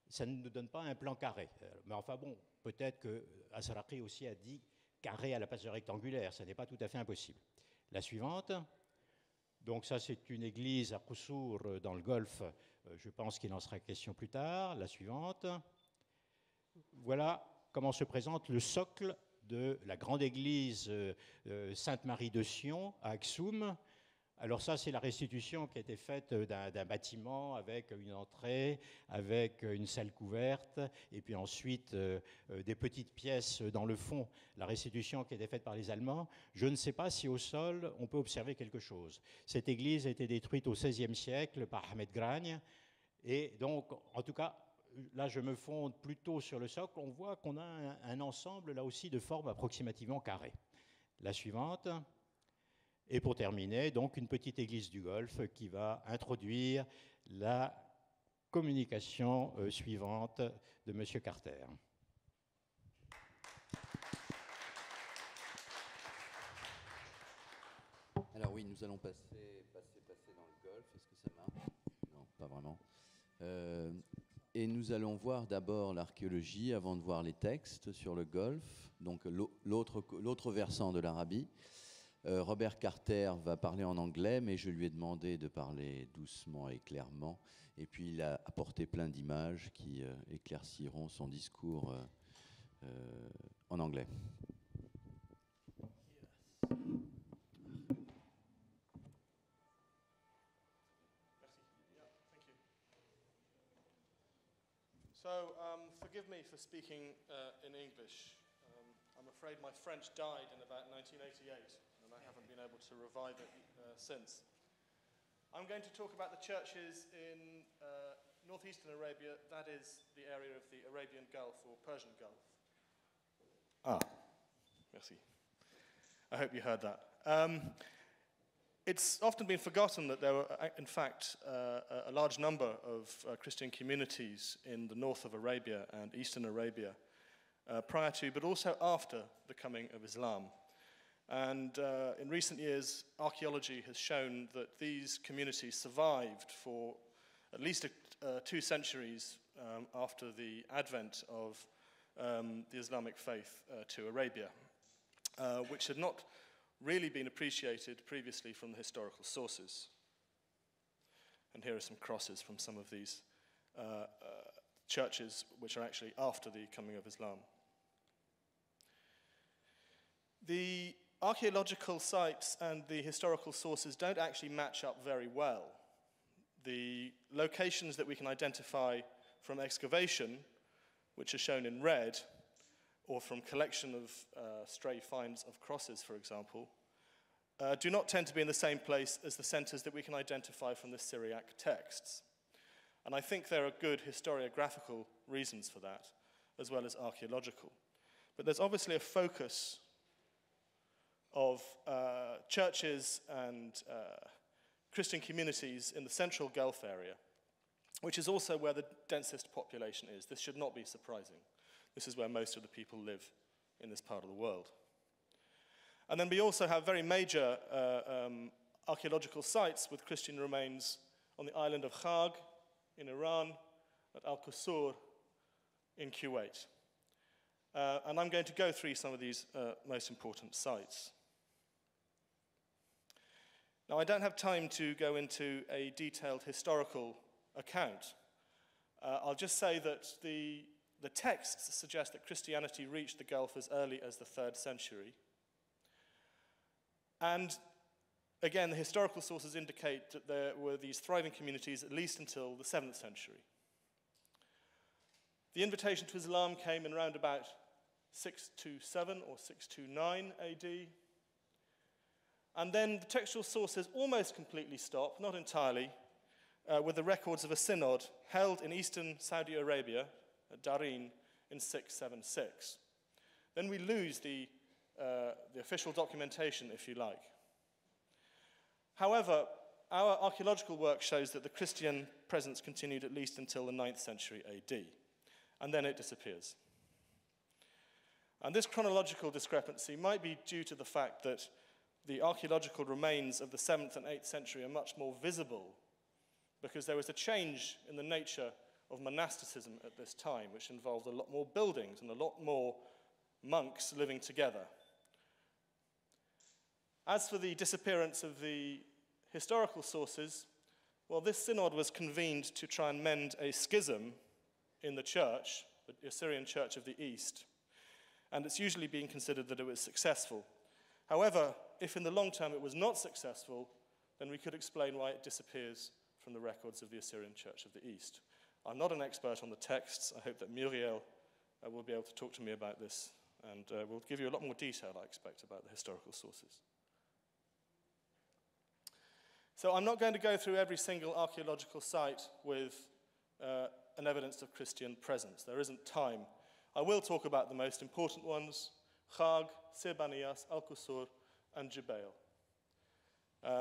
ça ne nous donne pas un plan carré. Mais enfin bon, peut-être que Asraqi aussi a dit carré à la place de rectangulaire, ce n'est pas tout à fait impossible. La suivante. Donc ça, c'est une église à Qussour dans le Golfe. Je pense qu'il en sera question plus tard. La suivante. Voilà comment se présente le socle de la grande église Sainte-Marie de Sion à Aksoum. Alors ça, c'est la restitution qui a été faite d'un bâtiment avec une entrée, avec une salle couverte, et puis ensuite des petites pièces dans le fond. La restitution qui a été faite par les Allemands. Je ne sais pas si au sol, on peut observer quelque chose. Cette église a été détruite au XVIe siècle par Ahmed Gragne, et donc, en tout cas, là, je me fonde plutôt sur le socle. On voit qu'on a un ensemble, là aussi, de forme approximativement carrée. La suivante. Et pour terminer, donc, une petite église du Golfe qui va introduire la communication suivante de M. Carter. Alors oui, nous allons passer dans le Golfe. Est-ce que ça marche? Non, pas vraiment. Et nous allons voir d'abord l'archéologie avant de voir les textes sur le Golfe, donc l'autre versant de l'Arabie. Robert Carter va parler en anglais, mais je lui ai demandé de parler doucement et clairement. Et puis il a apporté plein d'images qui éclairciront son discours en anglais. So, forgive me for speaking in English. I'm afraid my French died in about 1988, and I haven't been able to revive it since. I'm going to talk about the churches in northeastern Arabia, that is the area of the Arabian Gulf or Persian Gulf. Ah, merci. I hope you heard that. It's often been forgotten that there were, in fact, a large number of Christian communities in the north of Arabia and eastern Arabia prior to, but also after the coming of Islam. And in recent years, archaeology has shown that these communities survived for at least 2 centuries after the advent of the Islamic faith to Arabia, which had not really been appreciated previously from the historical sources. And here are some crosses from some of these churches, which are actually after the coming of Islam. The archaeological sites and the historical sources don't actually match up very well. The locations that we can identify from excavation, which are shown in red, or from collection of stray finds of crosses, for example, do not tend to be in the same place as the centers that we can identify from the Syriac texts. And I think there are good historiographical reasons for that, as well as archaeological. But there's obviously a focus of churches and Christian communities in the central Gulf area, which is also where the densest population is. This should not be surprising. This is where most of the people live in this part of the world. And then we also have very major archaeological sites with Christian remains on the island of Khag in Iran, at Al-Qusur in Kuwait. And I'm going to go through some of these most important sites. Now, I don't have time to go into a detailed historical account. I'll just say that the texts suggest that Christianity reached the Gulf as early as the 3rd century. And again, the historical sources indicate that there were these thriving communities at least until the 7th century. The invitation to Islam came in around about 627 or 629 AD. And then the textual sources almost completely stop, not entirely, with the records of a synod held in eastern Saudi Arabia, at Darin, in 676. Then we lose the official documentation, if you like. However, our archaeological work shows that the Christian presence continued at least until the 9th century AD, and then it disappears. And this chronological discrepancy might be due to the fact that the archaeological remains of the 7th and 8th century are much more visible because there was a change in the nature of monasticism at this time, which involved a lot more buildings and a lot more monks living together. As for the disappearance of the historical sources, well, this synod was convened to try and mend a schism in the church, the Assyrian Church of the East, and it's usually been considered that it was successful. However, if in the long term it was not successful, then we could explain why it disappears from the records of the Assyrian Church of the East. I'm not an expert on the texts. I hope that Muriel will be able to talk to me about this, and will give you a lot more detail, I expect, about the historical sources. So I'm not going to go through every single archaeological site with an evidence of Christian presence. There isn't time. I will talk about the most important ones: Khag, Sirbaniyas, Al-Qusur, and Jubail.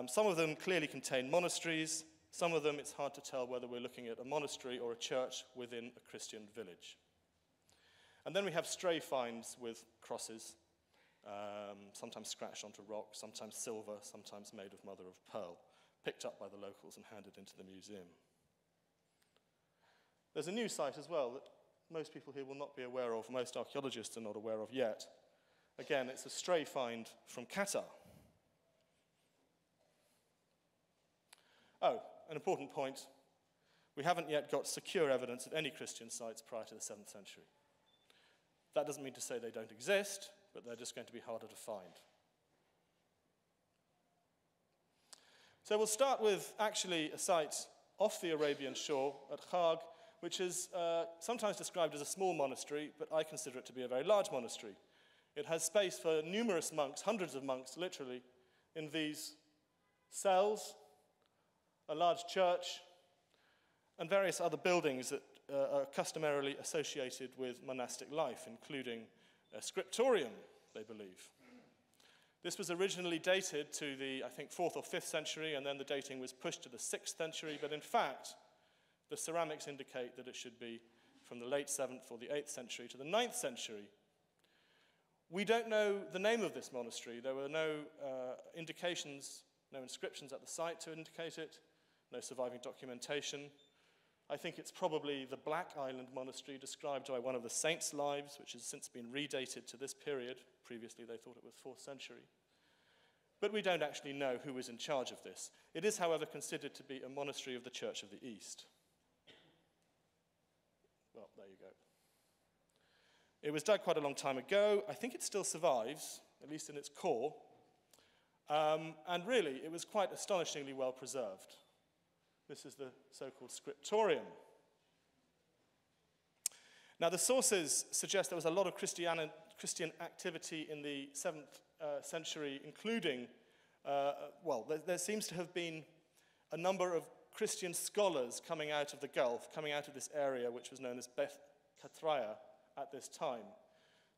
Some of them clearly contain monasteries. Some of them, it's hard to tell whether we're looking at a monastery or a church within a Christian village. And then we have stray finds with crosses, sometimes scratched onto rock, sometimes silver, sometimes made of mother of pearl, picked up by the locals and handed into the museum. There's a new site as well that most people here will not be aware of, most archaeologists are not aware of yet. Again, it's a stray find from Qatar. Oh, an important point. We haven't yet got secure evidence of any Christian sites prior to the 7th century. That doesn't mean to say they don't exist, but they're just going to be harder to find. So we'll start with actually a site off the Arabian shore at Khag, which is sometimes described as a small monastery, but I consider it to be a very large monastery. It has space for numerous monks, hundreds of monks, literally, in these cells, a large church, and various other buildings that are customarily associated with monastic life, including a scriptorium, they believe. This was originally dated to the, I think, 4th or 5th century, and then the dating was pushed to the 6th century, but in fact, the ceramics indicate that it should be from the late 7th or the 8th century to the 9th century. We don't know the name of this monastery. There were no indications, no inscriptions at the site to indicate it, no surviving documentation. I think it's probably the Black Island Monastery described by one of the saints' lives, which has since been redated to this period. Previously, they thought it was 4th century. But we don't actually know who was in charge of this. It is, however, considered to be a monastery of the Church of the East. Well, there you go. It was dug quite a long time ago. I think it still survives, at least in its core. And really, it was quite astonishingly well preserved. This is the so-called scriptorium. Now, the sources suggest there was a lot of Christian activity in the 7th century, including, there seems to have been a number of Christian scholars coming out of the Gulf, coming out of this area, which was known as Beth Katraya at this time.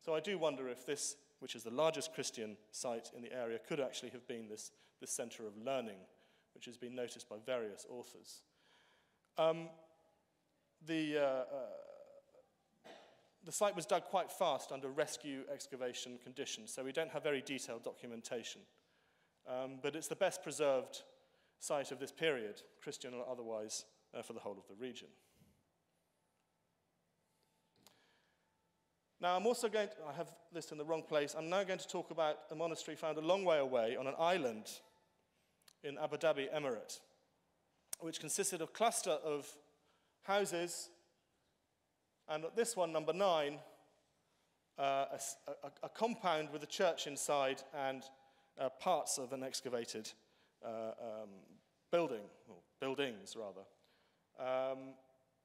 So I do wonder if this, which is the largest Christian site in the area, could actually have been this center of learning, which has been noticed by various authors. The site was dug quite fast under rescue excavation conditions, so we don't have very detailed documentation. But it's the best preserved site of this period, Christian or otherwise, for the whole of the region. Now, I'm also going to, I have this in the wrong place, I'm now going to talk about a monastery found a long way away on an island in Abu Dhabi Emirate, which consisted of a cluster of houses, and this one, number 9, a compound with a church inside and parts of an excavated building, or buildings rather.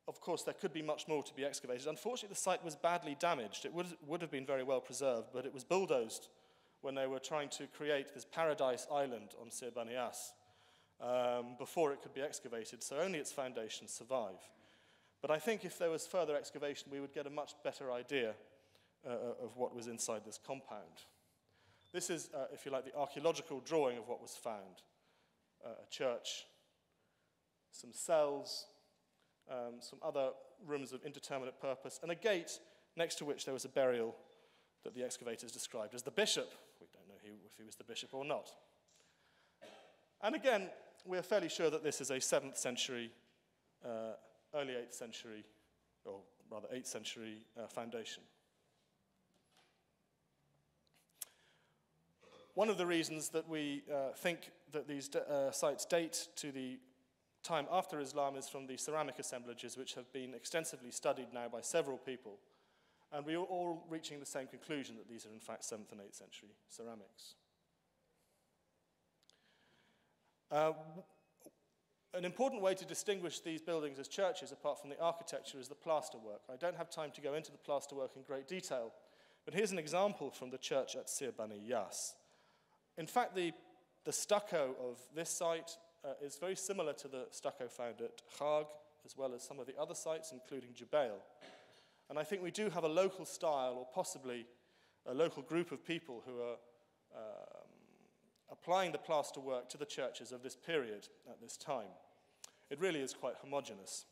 Of course, there could be much more to be excavated. Unfortunately, the site was badly damaged. It would have been very well preserved, but it was bulldozed when they were trying to create this paradise island on Sir Banias before it could be excavated, so only its foundations survive. But I think if there was further excavation, we would get a much better idea of what was inside this compound. This is, if you like, the archaeological drawing of what was found. A church, some cells, some other rooms of indeterminate purpose, and a gate next to which there was a burial that the excavators described as the bishop. We don't know if he was the bishop or not. And again, we're fairly sure that this is a 7th century, early 8th century, or rather 8th century foundation. One of the reasons that we think that these sites date to the time after Islam is from the ceramic assemblages, which have been extensively studied now by several people. And we are all reaching the same conclusion that these are in fact 7th and 8th century ceramics. An important way to distinguish these buildings as churches, apart from the architecture, is the plasterwork. I don't have time to go into the plasterwork in great detail, but here's an example from the church at Sir Bani Yas. In fact, the stucco of this site is very similar to the stucco found at Khag, as well as some of the other sites, including Jubail. And I think we do have a local style, or possibly a local group of people who are applying the plasterwork to the churches of this period at this time. It really is quite homogeneous.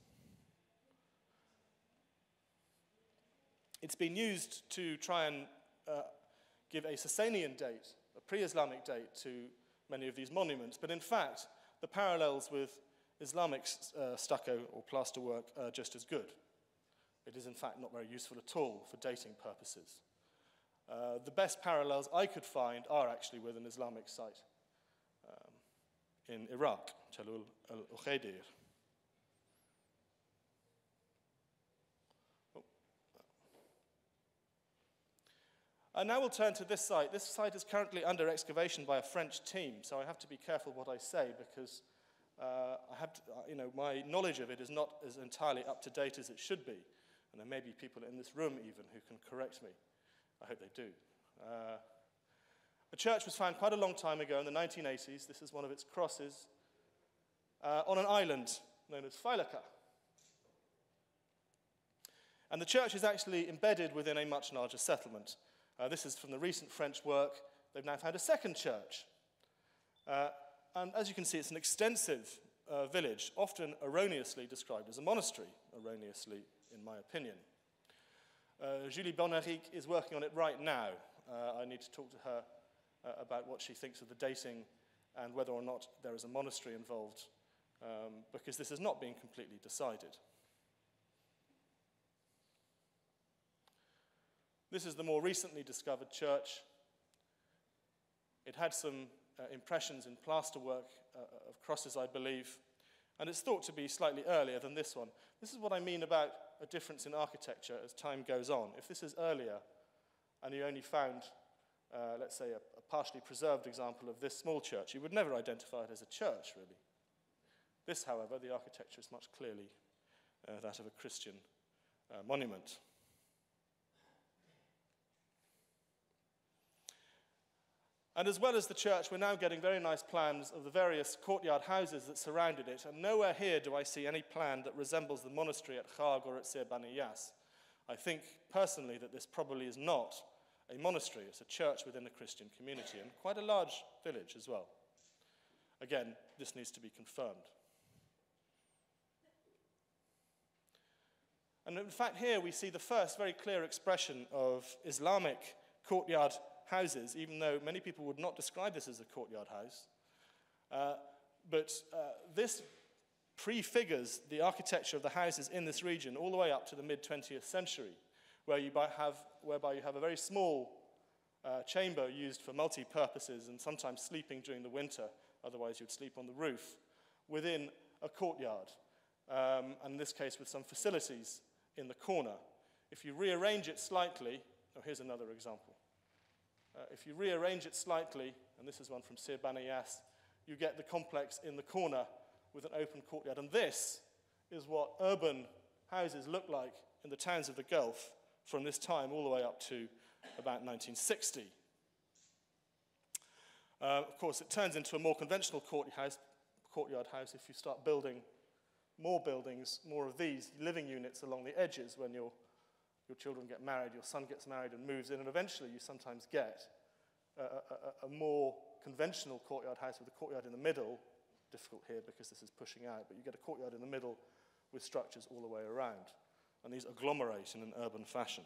It's been used to try and give a Sasanian date, a pre-Islamic date, to many of these monuments, but in fact, the parallels with Islamic stucco or plasterwork are just as good. It is in fact not very useful at all for dating purposes. The best parallels I could find are actually with an Islamic site in Iraq, Jalul al-Ukhaydir. And now we'll turn to this site. This site is currently under excavation by a French team, so I have to be careful what I say because my knowledge of it is not as entirely up to date as it should be. And there may be people in this room even who can correct me. I hope they do. The church was found quite a long time ago in the 1980s. This is one of its crosses on an island known as Failaka. And the church is actually embedded within a much larger settlement. This is from the recent French work they've now found a second church. And as you can see, it's an extensive village, often erroneously described as a monastery, erroneously, in my opinion. Julie Bonaric is working on it right now. I need to talk to her about what she thinks of the dating and whether or not there is a monastery involved, because this has not been completely decided. This is the more recently discovered church. It had some impressions in plasterwork of crosses, I believe, and it's thought to be slightly earlier than this one. This is what I mean about a difference in architecture as time goes on. If this is earlier, and you only found, let's say, a partially preserved example of this small church, you would never identify it as a church, really. This, however, the architecture is much clearly that of a Christian monument. And as well as the church, we're now getting very nice plans of the various courtyard houses that surrounded it, and nowhere here do I see any plan that resembles the monastery at Chag or at Sir Bani Yas. I think, personally, that this probably is not a monastery. It's a church within a Christian community, and quite a large village as well. Again, this needs to be confirmed. And in fact, here we see the first very clear expression of Islamic courtyard houses, even though many people would not describe this as a courtyard house. But this prefigures the architecture of the houses in this region all the way up to the mid-20th century, whereby you have a very small chamber used for multi-purposes and sometimes sleeping during the winter, otherwise you'd sleep on the roof, within a courtyard, and in this case with some facilities in the corner. If you rearrange it slightly, oh, here's another example. If you rearrange it slightly, and this is one from Sir Bani Yas, you get the complex in the corner with an open courtyard. And this is what urban houses look like in the towns of the Gulf from this time all the way up to about 1960. Of course, it turns into a more conventional courtyard house if you start building more buildings, more of these living units along the edges when your children get married, your son gets married and moves in, and eventually you sometimes get a more conventional courtyard house with a courtyard in the middle. Difficult here because this is pushing out, but you get a courtyard in the middle with structures all the way around. And these agglomerate in an urban fashion.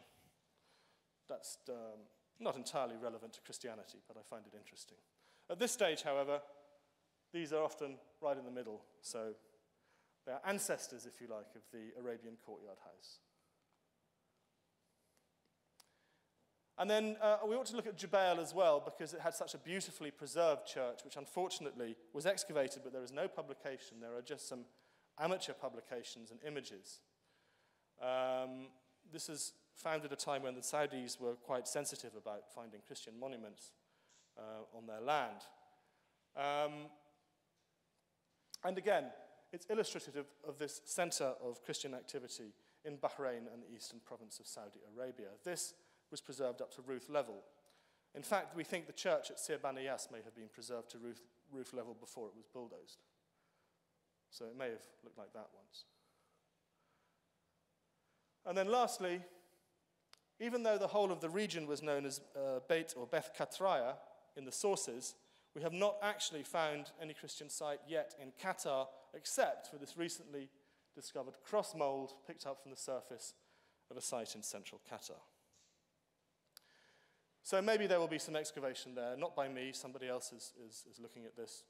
That's not entirely relevant to Christianity, but I find it interesting. At this stage, however, these are often right in the middle, so they are ancestors, if you like, of the Arabian courtyard house. And then we ought to look at Jubail as well, because it had such a beautifully preserved church, which unfortunately was excavated, but there is no publication. There are just some amateur publications and images. This is found at a time when the Saudis were quite sensitive about finding Christian monuments on their land. And again, it's illustrative of this center of Christian activity in Bahrain and the eastern province of Saudi Arabia. This was preserved up to roof level. In fact, we think the church at Sir Bani Yas may have been preserved to roof level before it was bulldozed. So it may have looked like that once. And then lastly, even though the whole of the region was known as Beit or Beth Katraya in the sources, we have not actually found any Christian site yet in Qatar, except for this recently discovered cross mold picked up from the surface of a site in central Qatar. So maybe there will be some excavation there, not by me, somebody else is looking at this.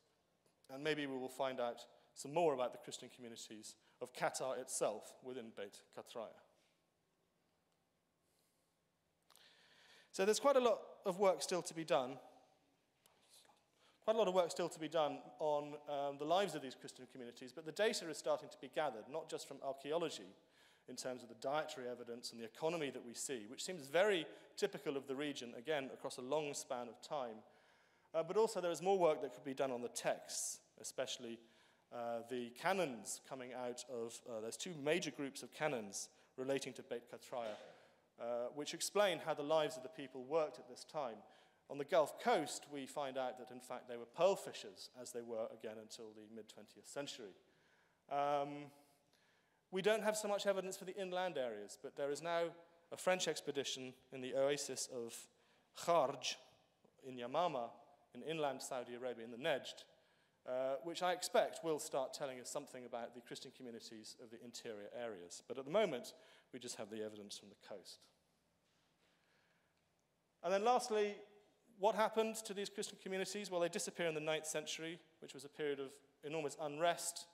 And maybe we will find out some more about the Christian communities of Qatar itself within Beit Katraya. So there's quite a lot of work still to be done. Quite a lot of work still to be done on the lives of these Christian communities, but the data is starting to be gathered, not just from archaeology, in terms of the dietary evidence and the economy that we see, which seems very typical of the region, again, across a long span of time. But also there is more work that could be done on the texts, especially the canons coming out of, there's two major groups of canons relating to Beit Katraya, which explain how the lives of the people worked at this time. On the Gulf Coast, we find out that, in fact, they were pearl fishers, as they were, again, until the mid-20th century. We don't have so much evidence for the inland areas, but there is now a French expedition in the oasis of Kharj in Yamama, in inland Saudi Arabia, in the Nejd, which I expect will start telling us something about the Christian communities of the interior areas. But at the moment, we just have the evidence from the coast. And then lastly, what happened to these Christian communities? Well, they disappear in the 9th century, which was a period of enormous unrest.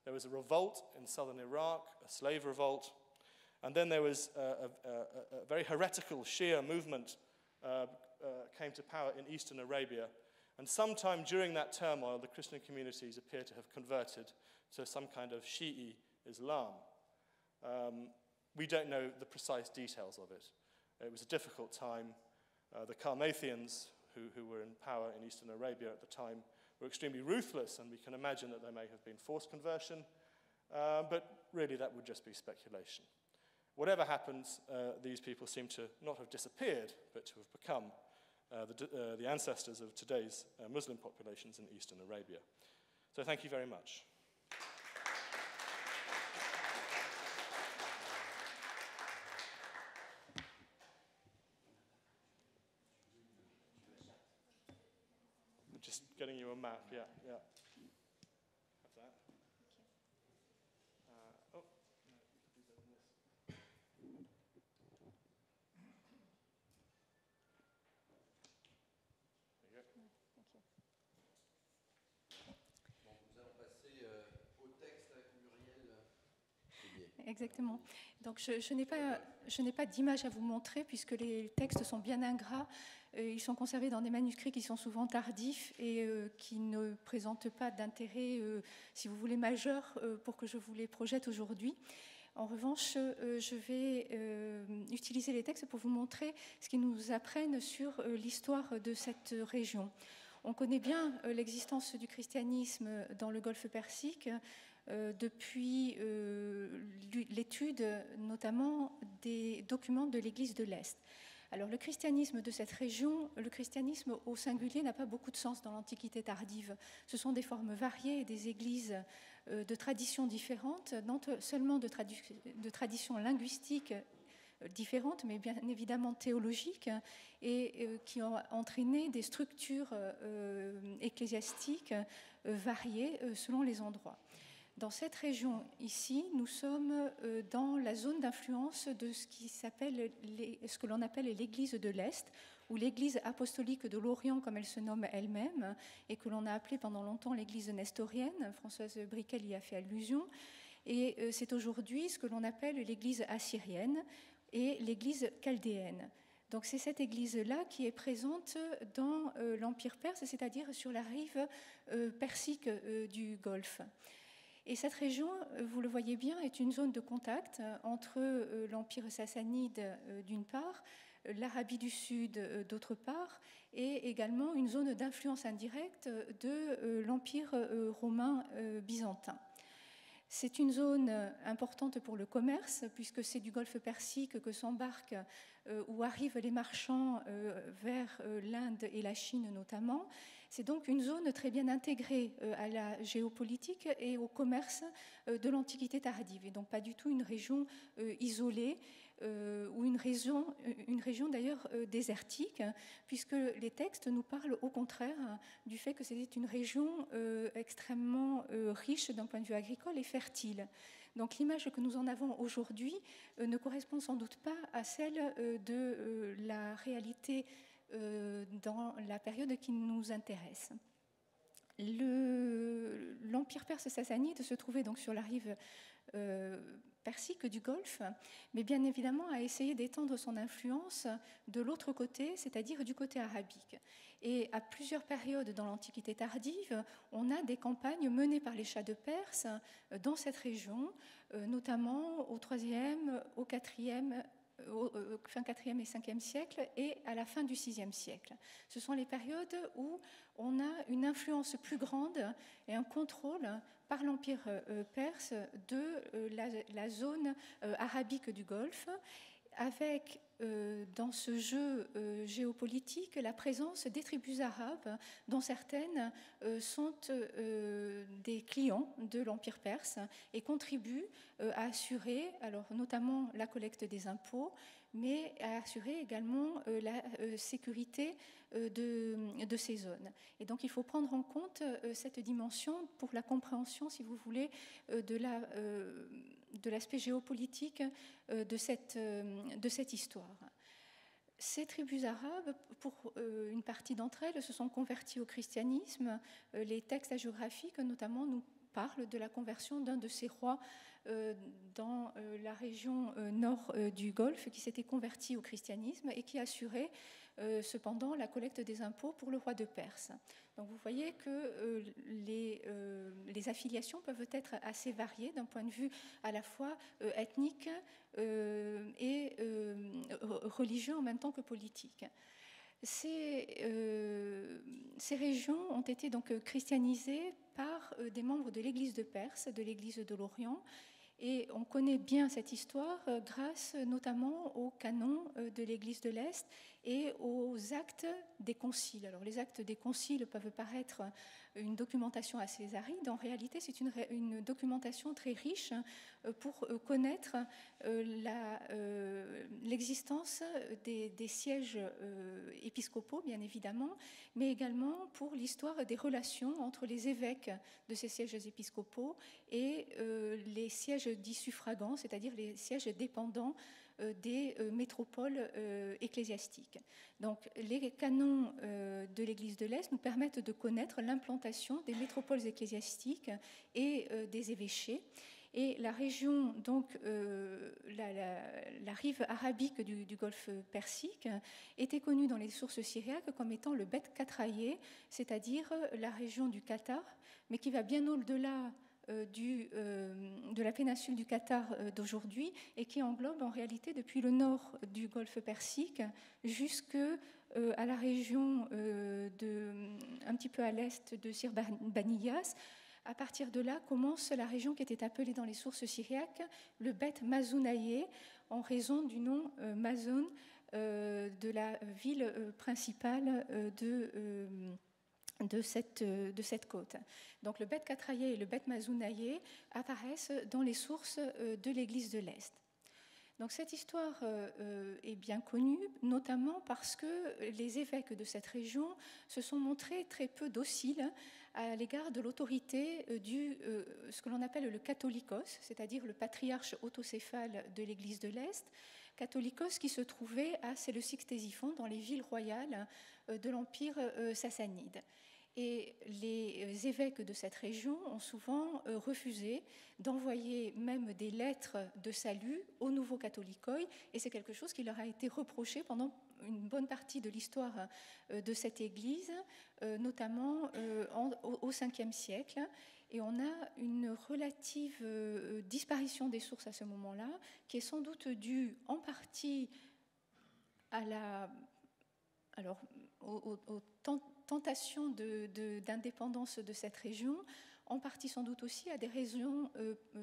There was a revolt in southern Iraq, a slave revolt. And then there was a very heretical Shia movement came to power in eastern Arabia. And sometime during that turmoil, the Christian communities appear to have converted to some kind of Shi'i Islam. We don't know the precise details of it. It was a difficult time. The Carmathians, who were in power in eastern Arabia at the time, were extremely ruthless, and we can imagine that there may have been forced conversion, but really that would just be speculation. Whatever happens, these people seem to not have disappeared, but to have become the ancestors of today's Muslim populations in eastern Arabia. So thank you very much. Just getting you a map, yeah. Have that. Oh, no, you could do better than this. There you go. Bon, nous allons passer au texte avec Muriel Tellier. Exactement. Donc je n'ai pas d'image à vous montrer puisque les textes sont bien ingrats. Ils sont conservés dans des manuscrits qui sont souvent tardifs et qui ne présentent pas d'intérêt, si vous voulez, majeur pour que je vous les projette aujourd'hui. En revanche, je vais utiliser les textes pour vous montrer ce qu'ils nous apprennent sur l'histoire de cette région. On connaît bien l'existence du christianisme dans le Golfe Persique depuis l'étude notamment des documents de l'Église de l'Est. Alors le christianisme de cette région, le christianisme au singulier n'a pas beaucoup de sens dans l'Antiquité tardive. Ce sont des formes variées et des églises de traditions différentes, non seulement de traditions linguistiques différentes, mais bien évidemment théologiques, et qui ont entraîné des structures ecclésiastiques variées selon les endroits. Dans cette région ici, nous sommes dans la zone d'influence de ce que l'on appelle l'Église de l'Est, ou l'Église apostolique de l'Orient, comme elle se nomme elle-même, et que l'on a appelée pendant longtemps l'Église nestorienne. Françoise Briquel y a fait allusion. Et c'est aujourd'hui ce que l'on appelle l'Église assyrienne et l'Église chaldéenne. Donc c'est cette église-là qui est présente dans l'Empire perse, c'est-à-dire sur la rive persique du Golfe. Et cette région, vous le voyez bien, est une zone de contact entre l'Empire sassanide d'une part, l'Arabie du Sud d'autre part, et également une zone d'influence indirecte de l'Empire romain byzantin. C'est une zone importante pour le commerce, puisque c'est du Golfe Persique que s'embarquent où arrivent les marchands vers l'Inde et la Chine notamment. C'est donc une zone très bien intégrée à la géopolitique et au commerce de l'Antiquité tardive, et donc pas du tout une région isolée ou une région d'ailleurs désertique, puisque les textes nous parlent au contraire du fait que c'était une région extrêmement riche d'un point de vue agricole et fertile. Donc l'image que nous en avons aujourd'hui ne correspond sans doute pas à celle de la réalité dans la période qui nous intéresse. L'Empire perse sassanide se trouvait donc sur la rive persique du Golfe, mais bien évidemment a essayé d'étendre son influence de l'autre côté, c'est-à-dire du côté arabique. Et à plusieurs périodes dans l'Antiquité tardive, on a des campagnes menées par les Shahs de Perse dans cette région, notamment au IIIe, au IVe, fin 4e et 5e siècle et à la fin du 6e siècle. Ce sont les périodes où on a une influence plus grande et un contrôle par l'Empire perse de la zone arabique du Golfe, avec dans ce jeu géopolitique la présence des tribus arabes, dont certaines sont des clients de l'Empire perse et contribuent à assurer, alors notamment la collecte des impôts, mais à assurer également la sécurité de ces zones. Et donc il faut prendre en compte cette dimension pour la compréhension, si vous voulez, de l'aspect géopolitique de cette histoire. Ces tribus arabes, pour une partie d'entre elles, se sont converties au christianisme. Les textes hagiographiques, notamment, nous parlent de la conversion d'un de ces rois dans la région nord du Golfe, qui s'était converti au christianisme et qui assurait cependant la collecte des impôts pour le roi de Perse. Donc vous voyez que les affiliations peuvent être assez variées d'un point de vue à la fois ethnique et religieux en même temps que politique. Ces régions ont été donc christianisées par des membres de l'Église de Perse, de l'Église de l'Orient, et on connaît bien cette histoire grâce notamment aux canons de l'Église de l'Est et aux actes des conciles. Alors les actes des conciles peuvent paraître une documentation assez aride. En réalité, c'est une documentation très riche pour connaître l'existence des sièges épiscopaux, bien évidemment, mais également pour l'histoire des relations entre les évêques de ces sièges épiscopaux et les sièges dits suffragants, c'est-à-dire les sièges dépendants des métropoles ecclésiastiques. Donc, les canons de l'Église de l'Est nous permettent de connaître l'implantation des métropoles ecclésiastiques et des évêchés. Et la région, donc la rive arabique du golfe Persique, était connue dans les sources syriaques comme étant le Bet Katraïé, c'est-à-dire la région du Qatar, mais qui va bien au-delà de la péninsule du Qatar d'aujourd'hui et qui englobe en réalité depuis le nord du golfe Persique jusque à la région un petit peu à l'est de Sir Baniyas. À partir de là commence la région qui était appelée dans les sources syriaques le Bet Mazounaïé, en raison du nom Mazoun de la ville principale de cette côte. Donc le Bet Katraïé et le Bet Mazounaïé apparaissent dans les sources de l'Église de l'Est. Donc cette histoire est bien connue, notamment parce que les évêques de cette région se sont montrés très peu dociles à l'égard de l'autorité ce que l'on appelle le catholicos, c'est-à-dire le patriarche autocéphale de l'Église de l'Est, catholicos qui se trouvait à Séleucique-Ctésiphon, dans les villes royales de l'Empire sassanide. Et les évêques de cette région ont souvent refusé d'envoyer même des lettres de salut aux nouveaux catholicoi, et c'est quelque chose qui leur a été reproché pendant une bonne partie de l'histoire de cette église, notamment au Ve siècle. Et on a une relative disparition des sources à ce moment-là, qui est sans doute due en partie aux tentations d'indépendance de cette région, en partie sans doute aussi à des raisons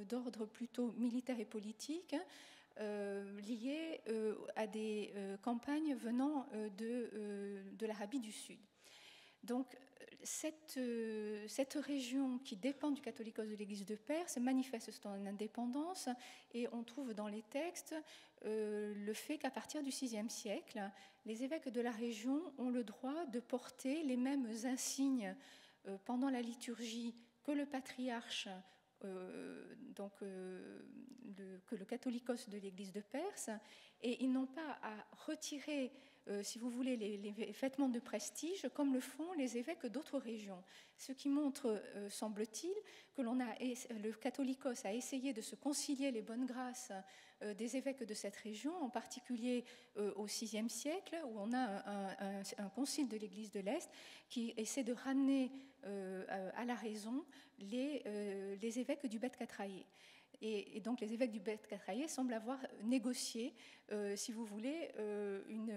d'ordre plutôt militaire et politique, liées à des campagnes venant de l'Arabie du Sud. Donc, cette région qui dépend du catholicos de l'Église de Perse manifeste son indépendance, et on trouve dans les textes le fait qu'à partir du VIe siècle, les évêques de la région ont le droit de porter les mêmes insignes pendant la liturgie que le patriarche, que le catholicos de l'Église de Perse, et ils n'ont pas à retirer si vous voulez, les vêtements de prestige, comme le font les évêques d'autres régions. Ce qui montre, semble-t-il, que le catholicos a essayé de se concilier les bonnes grâces des évêques de cette région, en particulier au VIe siècle, où on a un concile de l'Église de l'Est qui essaie de ramener à la raison les évêques du Bet Katraïé. Et donc les évêques du Bet Katraïé semblent avoir négocié, si vous voulez, une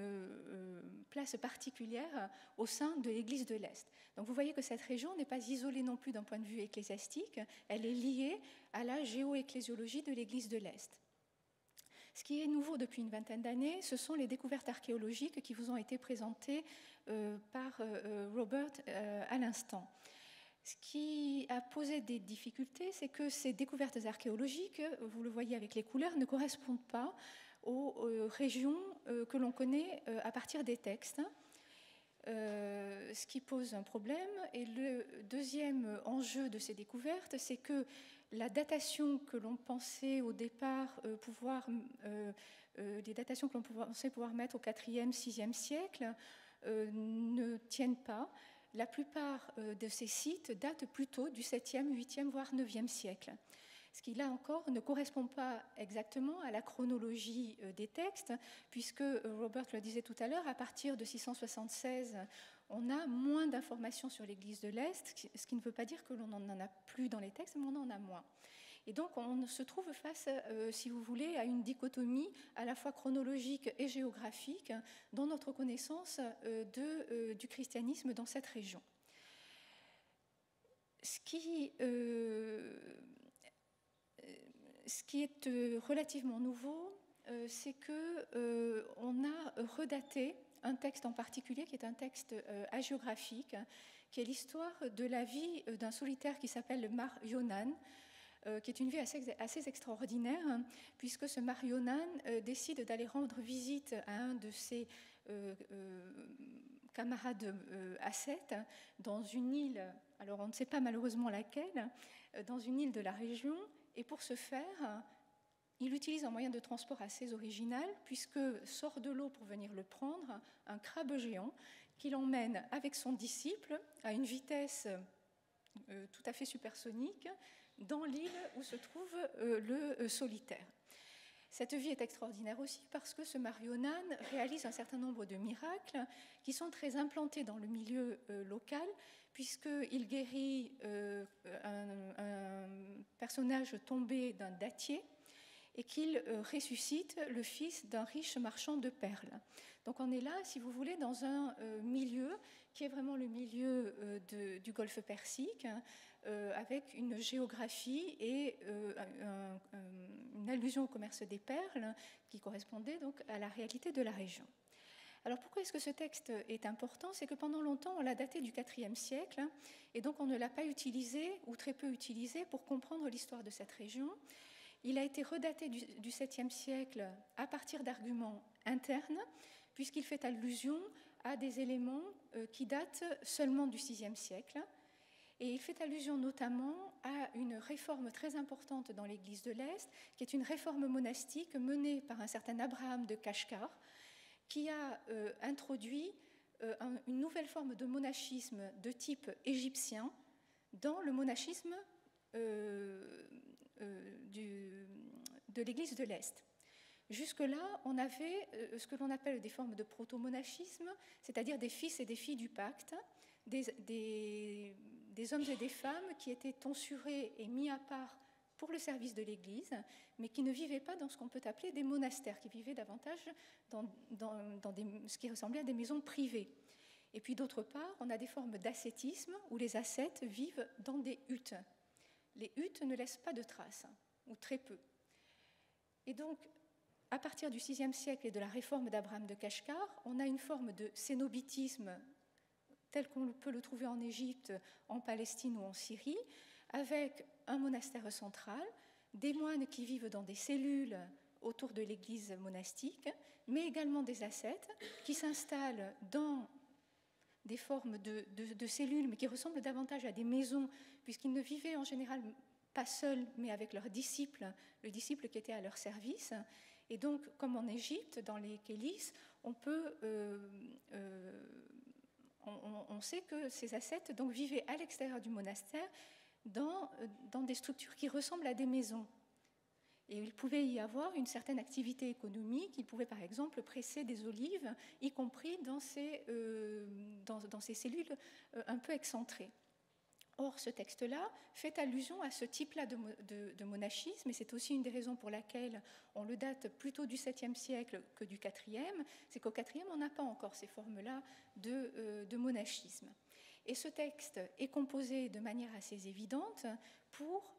place particulière au sein de l'Église de l'Est. Donc vous voyez que cette région n'est pas isolée non plus d'un point de vue ecclésiastique, elle est liée à la géoecclésiologie de l'Église de l'Est. Ce qui est nouveau depuis une vingtaine d'années, ce sont les découvertes archéologiques qui vous ont été présentées par Robert à l'instant. Ce qui a posé des difficultés, c'est que ces découvertes archéologiques, vous le voyez avec les couleurs, ne correspondent pas aux régions que l'on connaît à partir des textes. Ce qui pose un problème. Et le deuxième enjeu de ces découvertes, c'est que la datation que l'on pensait au départ les datations que l'on pensait pouvoir mettre au 4e, 6e siècle ne tiennent pas. La plupart de ces sites datent plutôt du 7e, 8e, voire 9e siècle. Ce qui, là encore, ne correspond pas exactement à la chronologie des textes, puisque, Robert le disait tout à l'heure, à partir de 676, on a moins d'informations sur l'Église de l'Est, ce qui ne veut pas dire que l'on n'en a plus dans les textes, mais on en a moins. Et donc, on se trouve face, si vous voulez, à une dichotomie à la fois chronologique et géographique dans notre connaissance du christianisme dans cette région. Ce qui est relativement nouveau, c'est qu'on a redaté un texte en particulier, qui est un texte hagiographique, qui est l'histoire de la vie d'un solitaire qui s'appelle le Mar Yonan, qui est une vie assez extraordinaire, puisque ce Mar Yonan décide d'aller rendre visite à un de ses camarades ascètes dans une île, alors on ne sait pas malheureusement laquelle, dans une île de la région, et pour ce faire, il utilise un moyen de transport assez original, puisque sort de l'eau pour venir le prendre un crabe géant qui l'emmène avec son disciple à une vitesse tout à fait supersonique dans l'île où se trouve le solitaire. Cette vie est extraordinaire aussi parce que ce Mar Yonan réalise un certain nombre de miracles qui sont très implantés dans le milieu local, puisqu'il guérit un personnage tombé d'un dattier et qu'il ressuscite le fils d'un riche marchand de perles. Donc on est là, si vous voulez, dans un milieu qui est vraiment le milieu du Golfe Persique, avec une géographie et une allusion au commerce des perles qui correspondait donc à la réalité de la région. Alors pourquoi est-ce que ce texte est important? C'est que pendant longtemps, on l'a daté du IVe siècle, et donc on ne l'a pas utilisé, ou très peu utilisé, pour comprendre l'histoire de cette région. Il a été redaté du 7e siècle à partir d'arguments internes, puisqu'il fait allusion à des éléments qui datent seulement du 6e siècle. Et il fait allusion notamment à une réforme très importante dans l'Église de l'Est, qui est une réforme monastique menée par un certain Abraham de Kashgar, qui a introduit une nouvelle forme de monachisme de type égyptien dans le monachisme de l'Église de l'Est. Jusque-là, on avait ce que l'on appelle des formes de proto-monachisme, c'est-à-dire des fils et des filles du pacte, des hommes et des femmes qui étaient tonsurés et mis à part pour le service de l'Église, mais qui ne vivaient pas dans ce qu'on peut appeler des monastères, qui vivaient davantage dans ce qui ressemblait à des maisons privées. Et puis d'autre part, on a des formes d'ascétisme où les ascètes vivent dans des huttes. Les huttes ne laissent pas de traces, ou très peu. Et donc, à partir du VIe siècle et de la réforme d'Abraham de Kashgar, on a une forme de cénobitisme tel qu'on peut le trouver en Égypte, en Palestine ou en Syrie, avec un monastère central, des moines qui vivent dans des cellules autour de l'église monastique, mais également des ascètes qui s'installent dans des formes de cellules, mais qui ressemblent davantage à des maisons, puisqu'ils ne vivaient en général pas seuls, mais avec leurs disciples, le disciple qui était à leur service. Et donc, comme en Égypte, dans les kélis, on sait que ces ascètes donc, vivaient à l'extérieur du monastère dans des structures qui ressemblent à des maisons. Et il pouvait y avoir une certaine activité économique. Il pouvait par exemple presser des olives, y compris dans ces cellules un peu excentrées. Or, ce texte-là fait allusion à ce type-là de monachisme, et c'est aussi une des raisons pour laquelle on le date plutôt du 7e siècle que du 4e, c'est qu'au 4e, on n'a pas encore ces formes-là de monachisme. Et ce texte est composé de manière assez évidente pour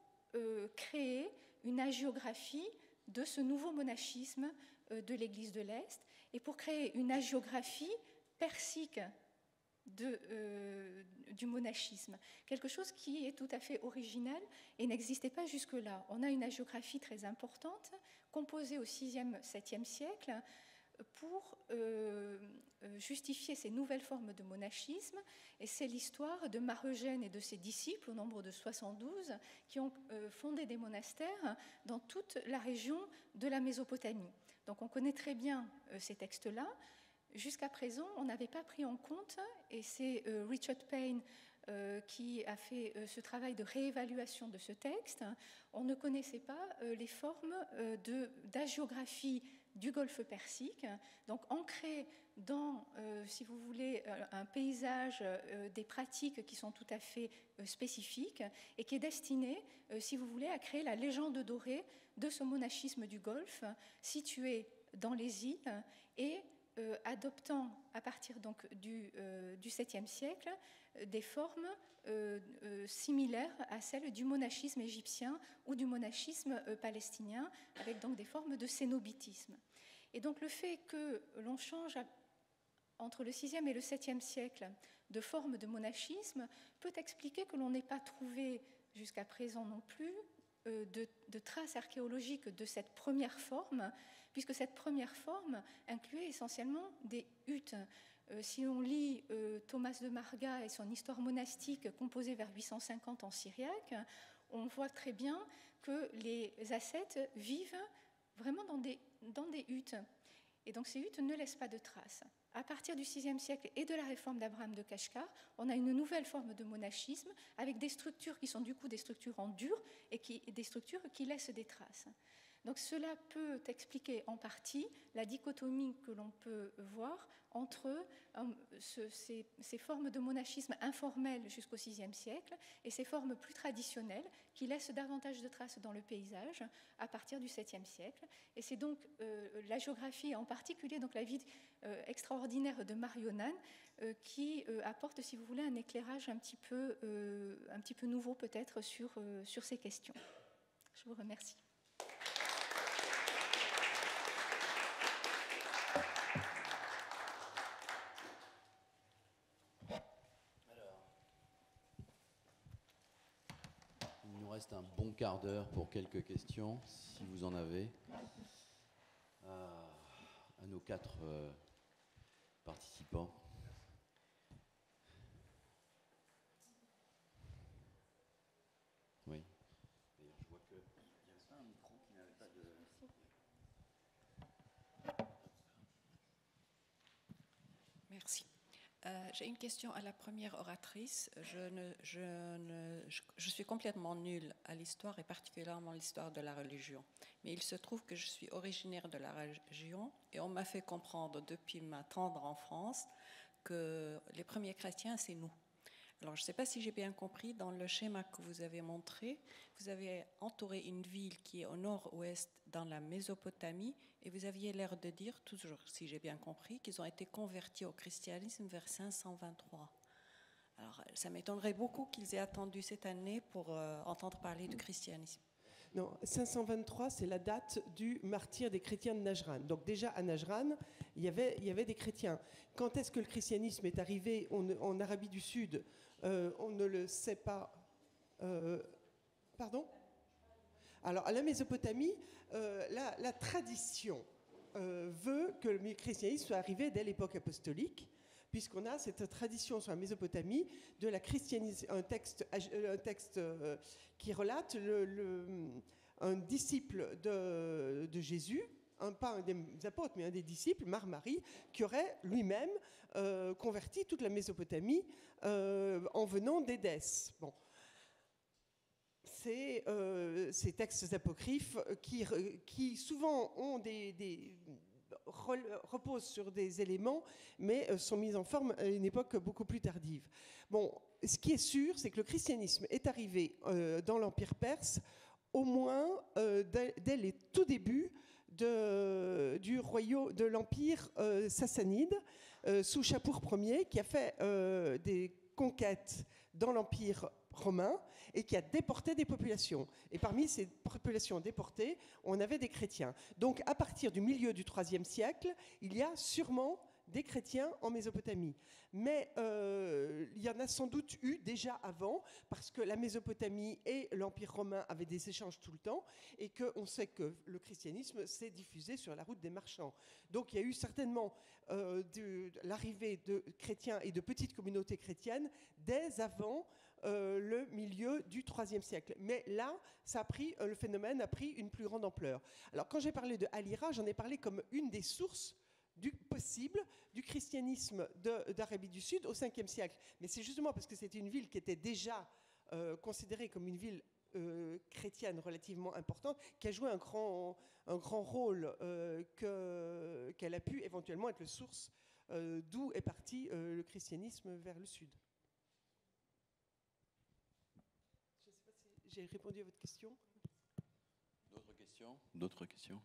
créer une hagiographie de ce nouveau monachisme de l'Église de l'Est, et pour créer une hagiographie persique du monachisme. Quelque chose qui est tout à fait original et n'existait pas jusque-là. On a une hagiographie très importante, composée au 6e, 7e siècle, pour justifier ces nouvelles formes de monachisme. Et c'est l'histoire de Marogène et de ses disciples, au nombre de 72, qui ont fondé des monastères dans toute la région de la Mésopotamie. Donc on connaît très bien ces textes-là. Jusqu'à présent, on n'avait pas pris en compte, et c'est Richard Payne qui a fait ce travail de réévaluation de ce texte, on ne connaissait pas les formes d'hagiographie du golfe Persique, donc ancrées dans, si vous voulez, un paysage, des pratiques qui sont tout à fait spécifiques et qui est destiné, si vous voulez, à créer la légende dorée de ce monachisme du golfe situé dans les îles et adoptant à partir donc du 7e siècle des formes similaires à celles du monachisme égyptien ou du monachisme palestinien, avec donc des formes de cénobitisme. Et donc le fait que l'on change entre le 6e et le 7e siècle de forme de monachisme peut expliquer que l'on n'ait pas trouvé jusqu'à présent non plus de traces archéologiques de cette première forme, puisque cette première forme incluait essentiellement des huttes. Si on lit Thomas de Marga et son histoire monastique composée vers 850 en syriaque, on voit très bien que les ascètes vivent vraiment dans des huttes. Et donc ces huttes ne laissent pas de traces. À partir du VIe siècle et de la réforme d'Abraham de Kashgar, on a une nouvelle forme de monachisme avec des structures qui sont du coup des structures en dur et des structures qui laissent des traces. Donc cela peut expliquer en partie la dichotomie que l'on peut voir entre ces formes de monachisme informelles jusqu'au VIe siècle et ces formes plus traditionnelles qui laissent davantage de traces dans le paysage à partir du VIIe siècle. Et c'est donc la géographie, en particulier donc la vie extraordinaire de Marionnan, qui apporte, si vous voulez, un éclairage un petit peu nouveau peut-être sur ces questions. Je vous remercie. Il nous reste un bon quart d'heure pour quelques questions, si vous en avez, à nos 4 participants. Oui. D'ailleurs, je vois qu'il y a un micro qui n'avait pas de... Merci. J'ai une question à la première oratrice. Je suis complètement nulle à l'histoire et particulièrement l'histoire de la religion. Mais il se trouve que je suis originaire de la région et on m'a fait comprendre depuis ma tendre enfance que les premiers chrétiens, c'est nous. Alors, je ne sais pas si j'ai bien compris, dans le schéma que vous avez montré, vous avez entouré une ville qui est au nord-ouest dans la Mésopotamie et vous aviez l'air de dire, toujours si j'ai bien compris, qu'ils ont été convertis au christianisme vers 523. Alors, ça m'étonnerait beaucoup qu'ils aient attendu cette année pour entendre parler du christianisme. Non, 523, c'est la date du martyre des chrétiens de Najran. Donc déjà, à Najran, il y avait des chrétiens. Quand est-ce que le christianisme est arrivé en Arabie du Sud? On ne le sait pas. Pardon? Alors, à la Mésopotamie, la tradition veut que le christianisme soit arrivé dès l'époque apostolique, puisqu'on a cette tradition sur la Mésopotamie de la christianisation, un texte qui relate un disciple de Jésus, pas un des apôtres, mais un des disciples, Marie, qui aurait lui-même converti toute la Mésopotamie en venant d'Édesse. Bon. Ces textes apocryphes qui souvent ont reposent sur des éléments, mais sont mis en forme à une époque beaucoup plus tardive. Bon, ce qui est sûr, c'est que le christianisme est arrivé dans l'Empire perse au moins dès les tout débuts du royaume de l'Empire sassanide, sous Shapur Ier, qui a fait des conquêtes dans l'Empire romain et qui a déporté des populations. Et parmi ces populations déportées, on avait des chrétiens. Donc, à partir du milieu du IIIe siècle, il y a sûrement des chrétiens en Mésopotamie. Mais il y en a sans doute eu déjà avant, parce que la Mésopotamie et l'Empire romain avaient des échanges tout le temps, et qu'on sait que le christianisme s'est diffusé sur la route des marchands. Donc il y a eu certainement l'arrivée de chrétiens et de petites communautés chrétiennes dès avant le milieu du IIIe siècle. Mais là, le phénomène a pris une plus grande ampleur. Alors quand j'ai parlé de Al-Hira, j'en ai parlé comme une des sources possible du christianisme d'Arabie du Sud au 5e siècle. Mais c'est justement parce que c'était une ville qui était déjà considérée comme une ville chrétienne relativement importante, qui a joué un grand rôle, qu'elle a pu éventuellement être la source d'où est parti le christianisme vers le sud. Je ne sais pas si j'ai répondu à votre question. D'autres questions? D'autres questions?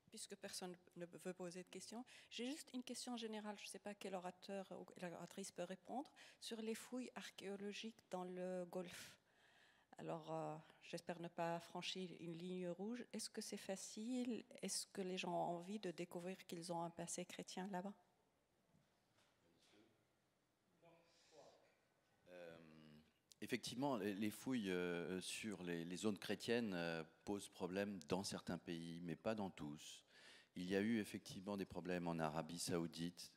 Puisque personne ne veut poser de questions, j'ai juste une question générale, je ne sais pas quel orateur ou oratrice peut répondre, sur les fouilles archéologiques dans le Golfe. Alors, j'espère ne pas franchir une ligne rouge. Est-ce que c'est facile? Est-ce que les gens ont envie de découvrir qu'ils ont un passé chrétien là-bas? Effectivement, les fouilles sur les zones chrétiennes posent problème dans certains pays, mais pas dans tous. Il y a eu effectivement des problèmes en Arabie Saoudite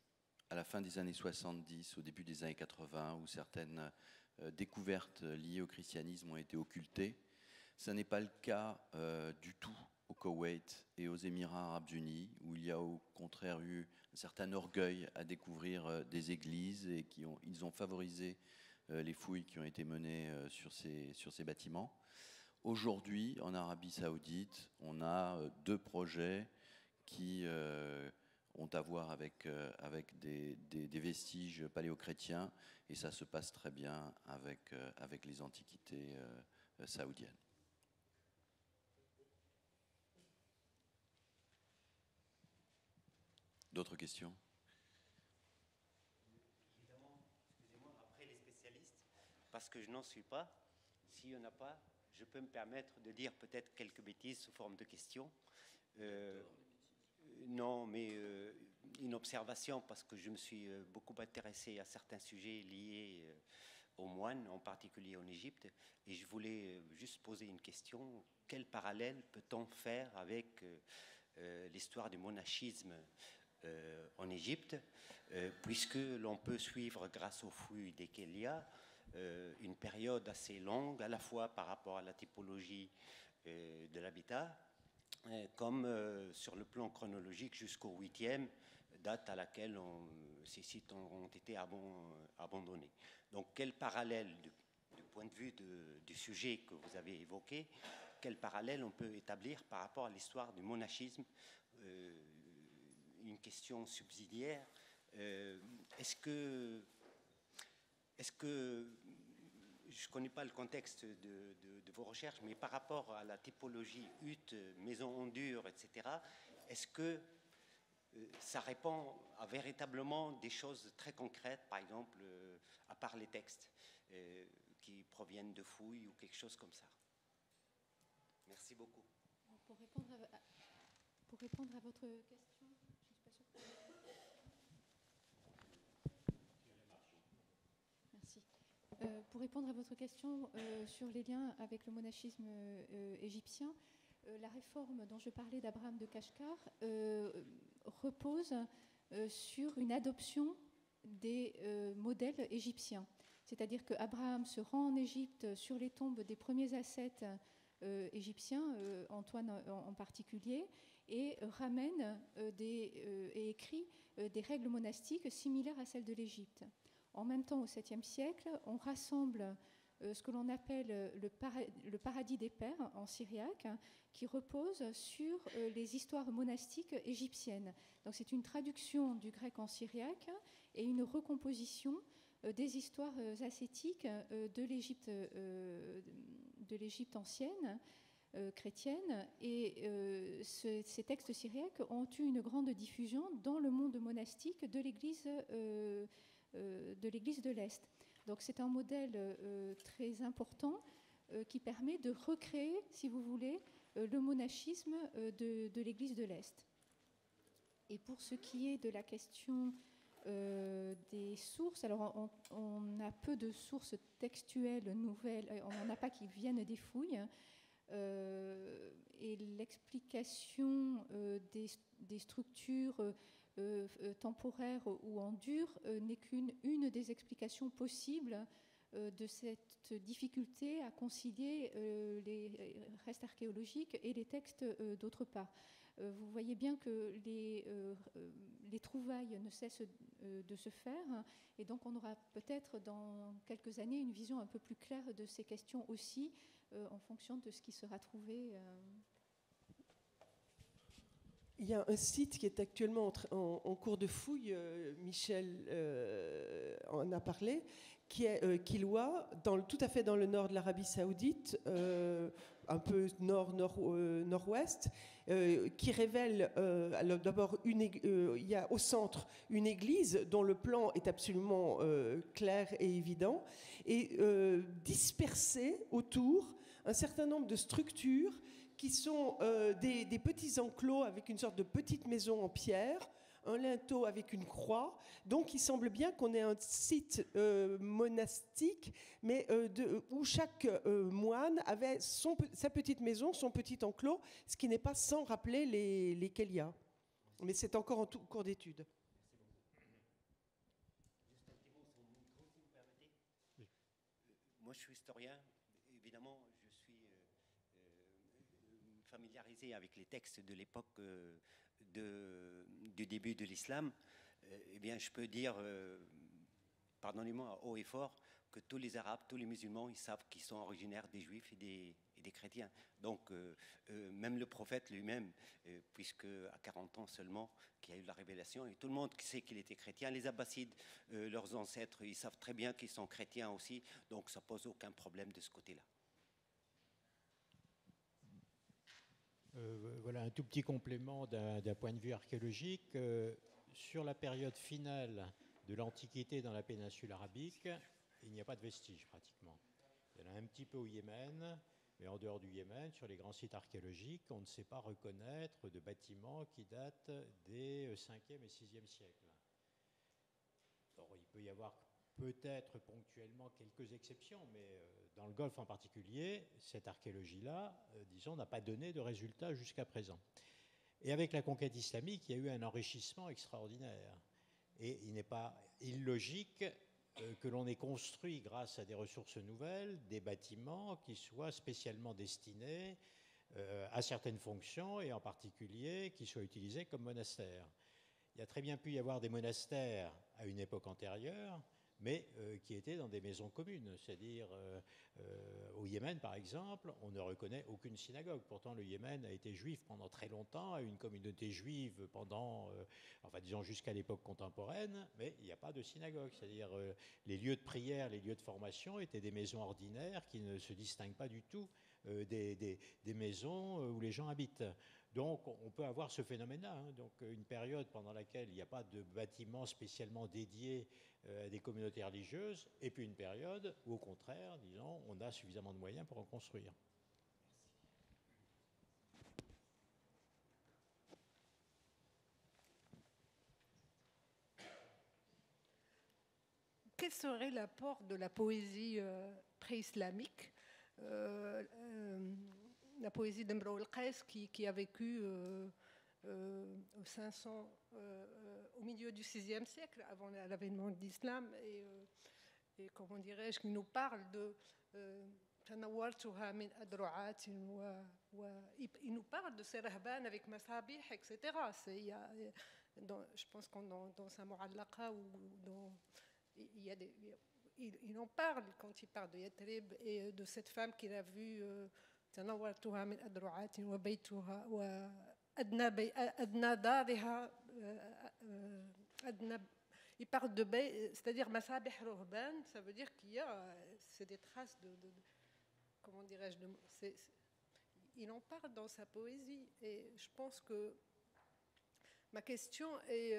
à la fin des années 70, au début des années 80, où certaines découvertes liées au christianisme ont été occultées. Ce n'est pas le cas du tout au Koweït et aux Émirats arabes unis, où il y a au contraire eu un certain orgueil à découvrir des églises et ils ont favorisé les fouilles qui ont été menées sur ces bâtiments. Aujourd'hui, en Arabie Saoudite, on a 2 projets qui ont à voir avec des vestiges paléochrétiens, et ça se passe très bien avec les antiquités saoudiennes. D'autres questions? Parce que je n'en suis pas. S'il n'y en a pas, je peux me permettre de dire peut-être quelques bêtises sous forme de questions. Non, mais une observation, parce que je me suis beaucoup intéressé à certains sujets liés aux moines, en particulier en Égypte, et je voulais juste poser une question. Quel parallèle peut-on faire avec l'histoire du monachisme en Égypte, puisque l'on peut suivre, grâce aux fouilles des Kélia, une période assez longue, à la fois par rapport à la typologie de l'habitat, comme sur le plan chronologique jusqu'au 8e, date à laquelle ces sites ont été abandonnés. Donc quel parallèle, du point de vue du sujet que vous avez évoqué, quel parallèle on peut établir par rapport à l'histoire du monachisme? Une question subsidiaire. Est-ce que je ne connais pas le contexte de vos recherches, mais par rapport à la typologie hutte, maison en dur, etc., est-ce que ça répond à véritablement des choses très concrètes, par exemple, à part les textes qui proviennent de fouilles ou quelque chose comme ça? Merci beaucoup. Pour répondre à votre question, je ne suis pas sûre que... Merci. Pour répondre à votre question sur les liens avec le monachisme égyptien, la réforme dont je parlais d'Abraham de Kashgar repose sur une adoption des modèles égyptiens. C'est-à-dire qu'Abraham se rend en Égypte sur les tombes des premiers ascètes égyptiens, Antoine en particulier, et ramène et écrit des règles monastiques similaires à celles de l'Égypte. En même temps, au 7e siècle, on rassemble ce que l'on appelle le paradis des pères en syriaque, qui repose sur les histoires monastiques égyptiennes. Donc c'est une traduction du grec en syriaque et une recomposition des histoires ascétiques de l'Égypte ancienne, chrétienne. Et ces textes syriaques ont eu une grande diffusion dans le monde monastique de l'Église de l'Est. Donc c'est un modèle très important qui permet de recréer, si vous voulez, le monachisme de l'Église de l'Est. Et pour ce qui est de la question des sources, alors on a peu de sources textuelles nouvelles, on n'en a pas qui viennent des fouilles, et l'explication des structures temporaires ou en dur n'est qu'une des explications possibles de cette difficulté à concilier les restes archéologiques et les textes d'autre part. Vous voyez bien que les trouvailles ne cessent de se faire, et donc on aura peut-être dans quelques années une vision un peu plus claire de ces questions aussi, en fonction de ce qui sera trouvé. Il y a un site qui est actuellement en cours de fouille, Michel en a parlé, qui est Kilwa, tout à fait dans le nord de l'Arabie Saoudite, un peu nord-ouest, qui révèle d'abord il y a au centre une église dont le plan est absolument clair et évident, et dispersé autour un certain nombre de structures qui sont des petits enclos avec une sorte de petite maison en pierre, un linteau avec une croix. Donc il semble bien qu'on ait un site monastique, mais où chaque moine avait sa petite maison, son petit enclos, ce qui n'est pas sans rappeler les Kélias. Mais c'est encore en cours d'étude. Moi, je suis historien. Évidemment, je suis familiarisé avec les textes de l'époque du début de l'islam. Eh bien, je peux dire, pardonnez-moi, à haut et fort, que tous les Arabes, tous les musulmans, ils savent qu'ils sont originaires des Juifs et des chrétiens. Donc, même le prophète lui-même, puisque à 40 ans seulement, qu'il y a eu la révélation, et tout le monde sait qu'il était chrétien. Les Abbassides, leurs ancêtres, ils savent très bien qu'ils sont chrétiens aussi, donc ça pose aucun problème de ce côté-là. Voilà un tout petit complément d'un point de vue archéologique. Sur la période finale de l'Antiquité dans la péninsule arabique, il n'y a pas de vestiges pratiquement. Il y en a un petit peu au Yémen, mais en dehors du Yémen, sur les grands sites archéologiques, on ne sait pas reconnaître de bâtiments qui datent des 5e et 6e siècles. Alors, il peut y avoir peut-être ponctuellement quelques exceptions, mais dans le Golfe en particulier, cette archéologie-là, disons, n'a pas donné de résultats jusqu'à présent. Et avec la conquête islamique, il y a eu un enrichissement extraordinaire. Et il n'est pas illogique que l'on ait construit, grâce à des ressources nouvelles, des bâtiments qui soient spécialement destinés à certaines fonctions, et en particulier qui soient utilisés comme monastères. Il y a très bien pu y avoir des monastères à une époque antérieure, mais qui étaient dans des maisons communes. C'est-à-dire, au Yémen, par exemple, on ne reconnaît aucune synagogue. Pourtant, le Yémen a été juif pendant très longtemps, a eu une communauté juive pendant, enfin, disons, jusqu'à l'époque contemporaine, mais il n'y a pas de synagogue. C'est-à-dire, les lieux de prière, les lieux de formation étaient des maisons ordinaires qui ne se distinguent pas du tout des maisons où les gens habitent. Donc, on peut avoir ce phénomène-là. Hein. Donc, une période pendant laquelle il n'y a pas de bâtiment spécialement dédié à des communautés religieuses, et puis une période où, au contraire, disons, on a suffisamment de moyens pour en construire. Quel serait l'apport de la poésie pré-islamique, la poésie d'Imrou el-Qais qui a vécu au milieu du VIe siècle, avant l'avènement de l'islam, et comment dirais-je, qui nous parle de il nous parle de ces rahban avec masabih, etc. Je pense qu'on dans sa mu'allaqa ou dans il en parle quand il parle de Yatrib et de cette femme qu'il a vue. Il parle de c'est-à-dire masabih ruhban, ça veut dire qu'il y a c'est des traces de comment dirais-je il en parle dans sa poésie, et je pense que ma question est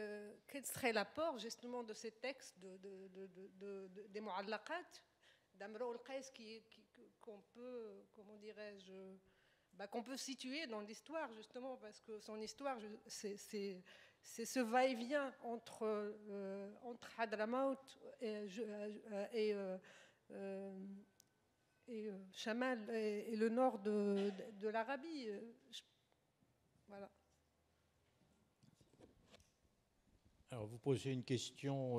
quel serait l'apport justement de ces textes des mu'allaqat d'Imrou el-Qais qu'on peut, comment dirais-je, qu'on peut situer dans l'histoire, justement, parce que son histoire, c'est ce va-et-vient entre Hadramaut et Chamal et le nord de l'Arabie. Voilà. Alors, vous posez une question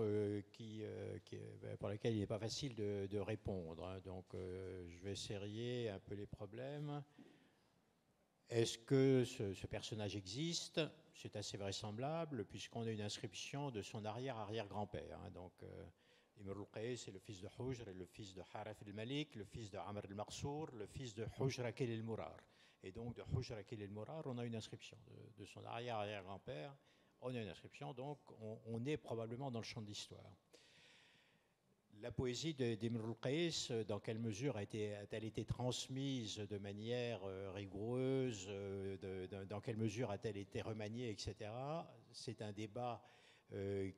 pour laquelle il n'est pas facile de répondre. Hein. Donc, je vais serrer un peu les problèmes. Est-ce que ce personnage existe? C'est assez vraisemblable, puisqu'on a une inscription de son arrière-arrière-grand-père. Hein. Donc, Imr al-Qais, c'est le fils de Hujr, le fils de Harith al-Malik, le fils de Amr al-Marsour, le fils de Hujr Akil al-Murar. Et donc, de Hujr Akil al-Murar, on a une inscription. De son arrière-arrière-grand-père, on a une inscription. Donc, on est probablement dans le champ de l'histoire. La poésie d'Imr al-Qais, dans quelle mesure a-t-elle été transmise de manière rigoureuse, dans quelle mesure a-t-elle été remaniée, etc. C'est un débat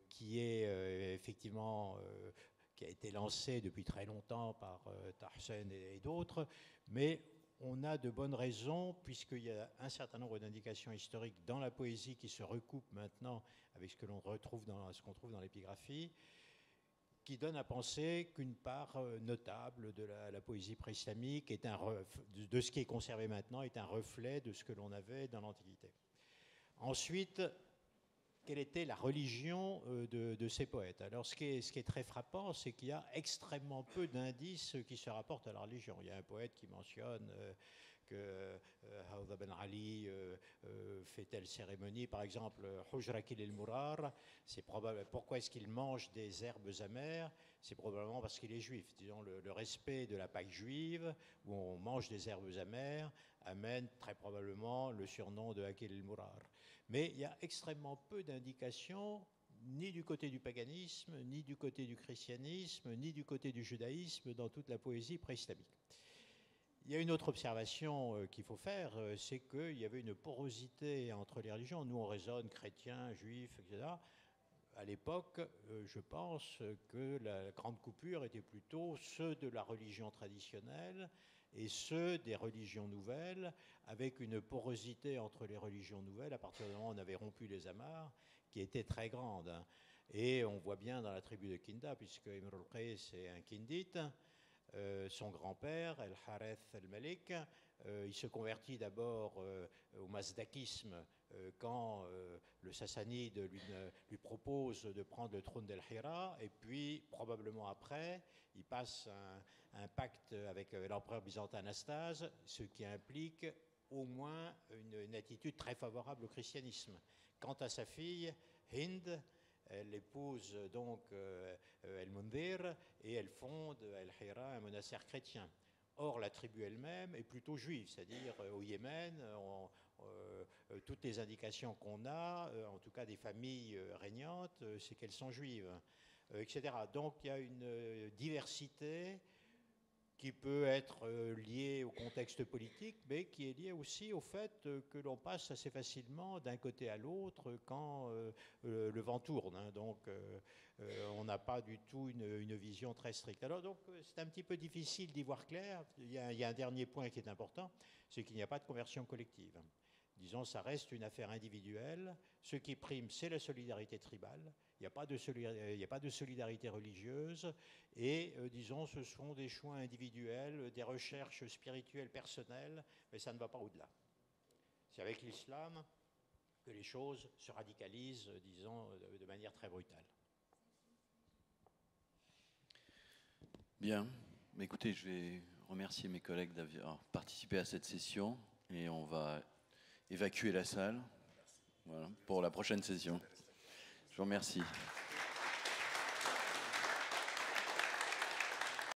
qui est effectivement qui a été lancé depuis très longtemps par Tahsen et d'autres, mais on a de bonnes raisons, puisqu'il y a un certain nombre d'indications historiques dans la poésie qui se recoupent maintenant avec ce que l'on retrouve ce qu'on trouve dans l'épigraphie, qui donne à penser qu'une part notable de la poésie pré-islamique, de ce qui est conservé maintenant, est un reflet de ce que l'on avait dans l'Antiquité. Ensuite, quelle était la religion de ces poètes? Alors, ce qui est très frappant, c'est qu'il y a extrêmement peu d'indices qui se rapportent à la religion. Il y a un poète qui mentionne que Hawdha ben Ali fait telle cérémonie. Par exemple, Hujr Akil al-Murar, c'est probable. Pourquoi est-ce qu'il mange des herbes amères? C'est probablement parce qu'il est juif. Disons, le respect de la Pâque juive, où on mange des herbes amères, amène très probablement le surnom de Akil al-Murar. Mais il y a extrêmement peu d'indications, ni du côté du paganisme, ni du côté du christianisme, ni du côté du judaïsme, dans toute la poésie pré-islamique. Il y a une autre observation qu'il faut faire, c'est qu'il y avait une porosité entre les religions. Nous, on raisonne chrétiens, juifs, etc. À l'époque, je pense que la grande coupure était plutôt ceux de la religion traditionnelle et ceux des religions nouvelles, avec une porosité entre les religions nouvelles, à partir du moment où on avait rompu les amarres, qui était très grande. Et on voit bien dans la tribu de Kinda, puisque Imr al-Qais, c'est un Kindite, son grand-père, El-Harith al-Malik, il se convertit d'abord au mazdakisme quand le Sassanide lui propose de prendre le trône d'El-Hira, et puis probablement après, il passe un pacte avec l'empereur byzantin Anastase, ce qui implique au moins une attitude très favorable au christianisme. Quant à sa fille, Hind, elle épouse donc El-Mundhir et elle fonde El-Hira, un monastère chrétien. Or, la tribu elle-même est plutôt juive, c'est-à-dire au Yémen, toutes les indications qu'on a, en tout cas des familles régnantes, c'est qu'elles sont juives, etc. Donc, il y a une diversité qui peut être liée au contexte politique, mais qui est liée aussi au fait que l'on passe assez facilement d'un côté à l'autre quand le vent tourne. Hein. Donc, on n'a pas du tout une vision très stricte. Alors, donc, c'est un petit peu difficile d'y voir clair. Il y a un dernier point qui est important, c'est qu'il n'y a pas de conversion collective. Disons, ça reste une affaire individuelle. Ce qui prime, c'est la solidarité tribale. Il n'y a pas de solidarité religieuse. Et, disons, ce sont des choix individuels, des recherches spirituelles personnelles, mais ça ne va pas au-delà. C'est avec l'islam que les choses se radicalisent, disons, de manière très brutale. Bien. Mais écoutez, je vais remercier mes collègues d'avoir participé à cette session et on va évacuer la salle, voilà, pour la prochaine session. Je vous remercie.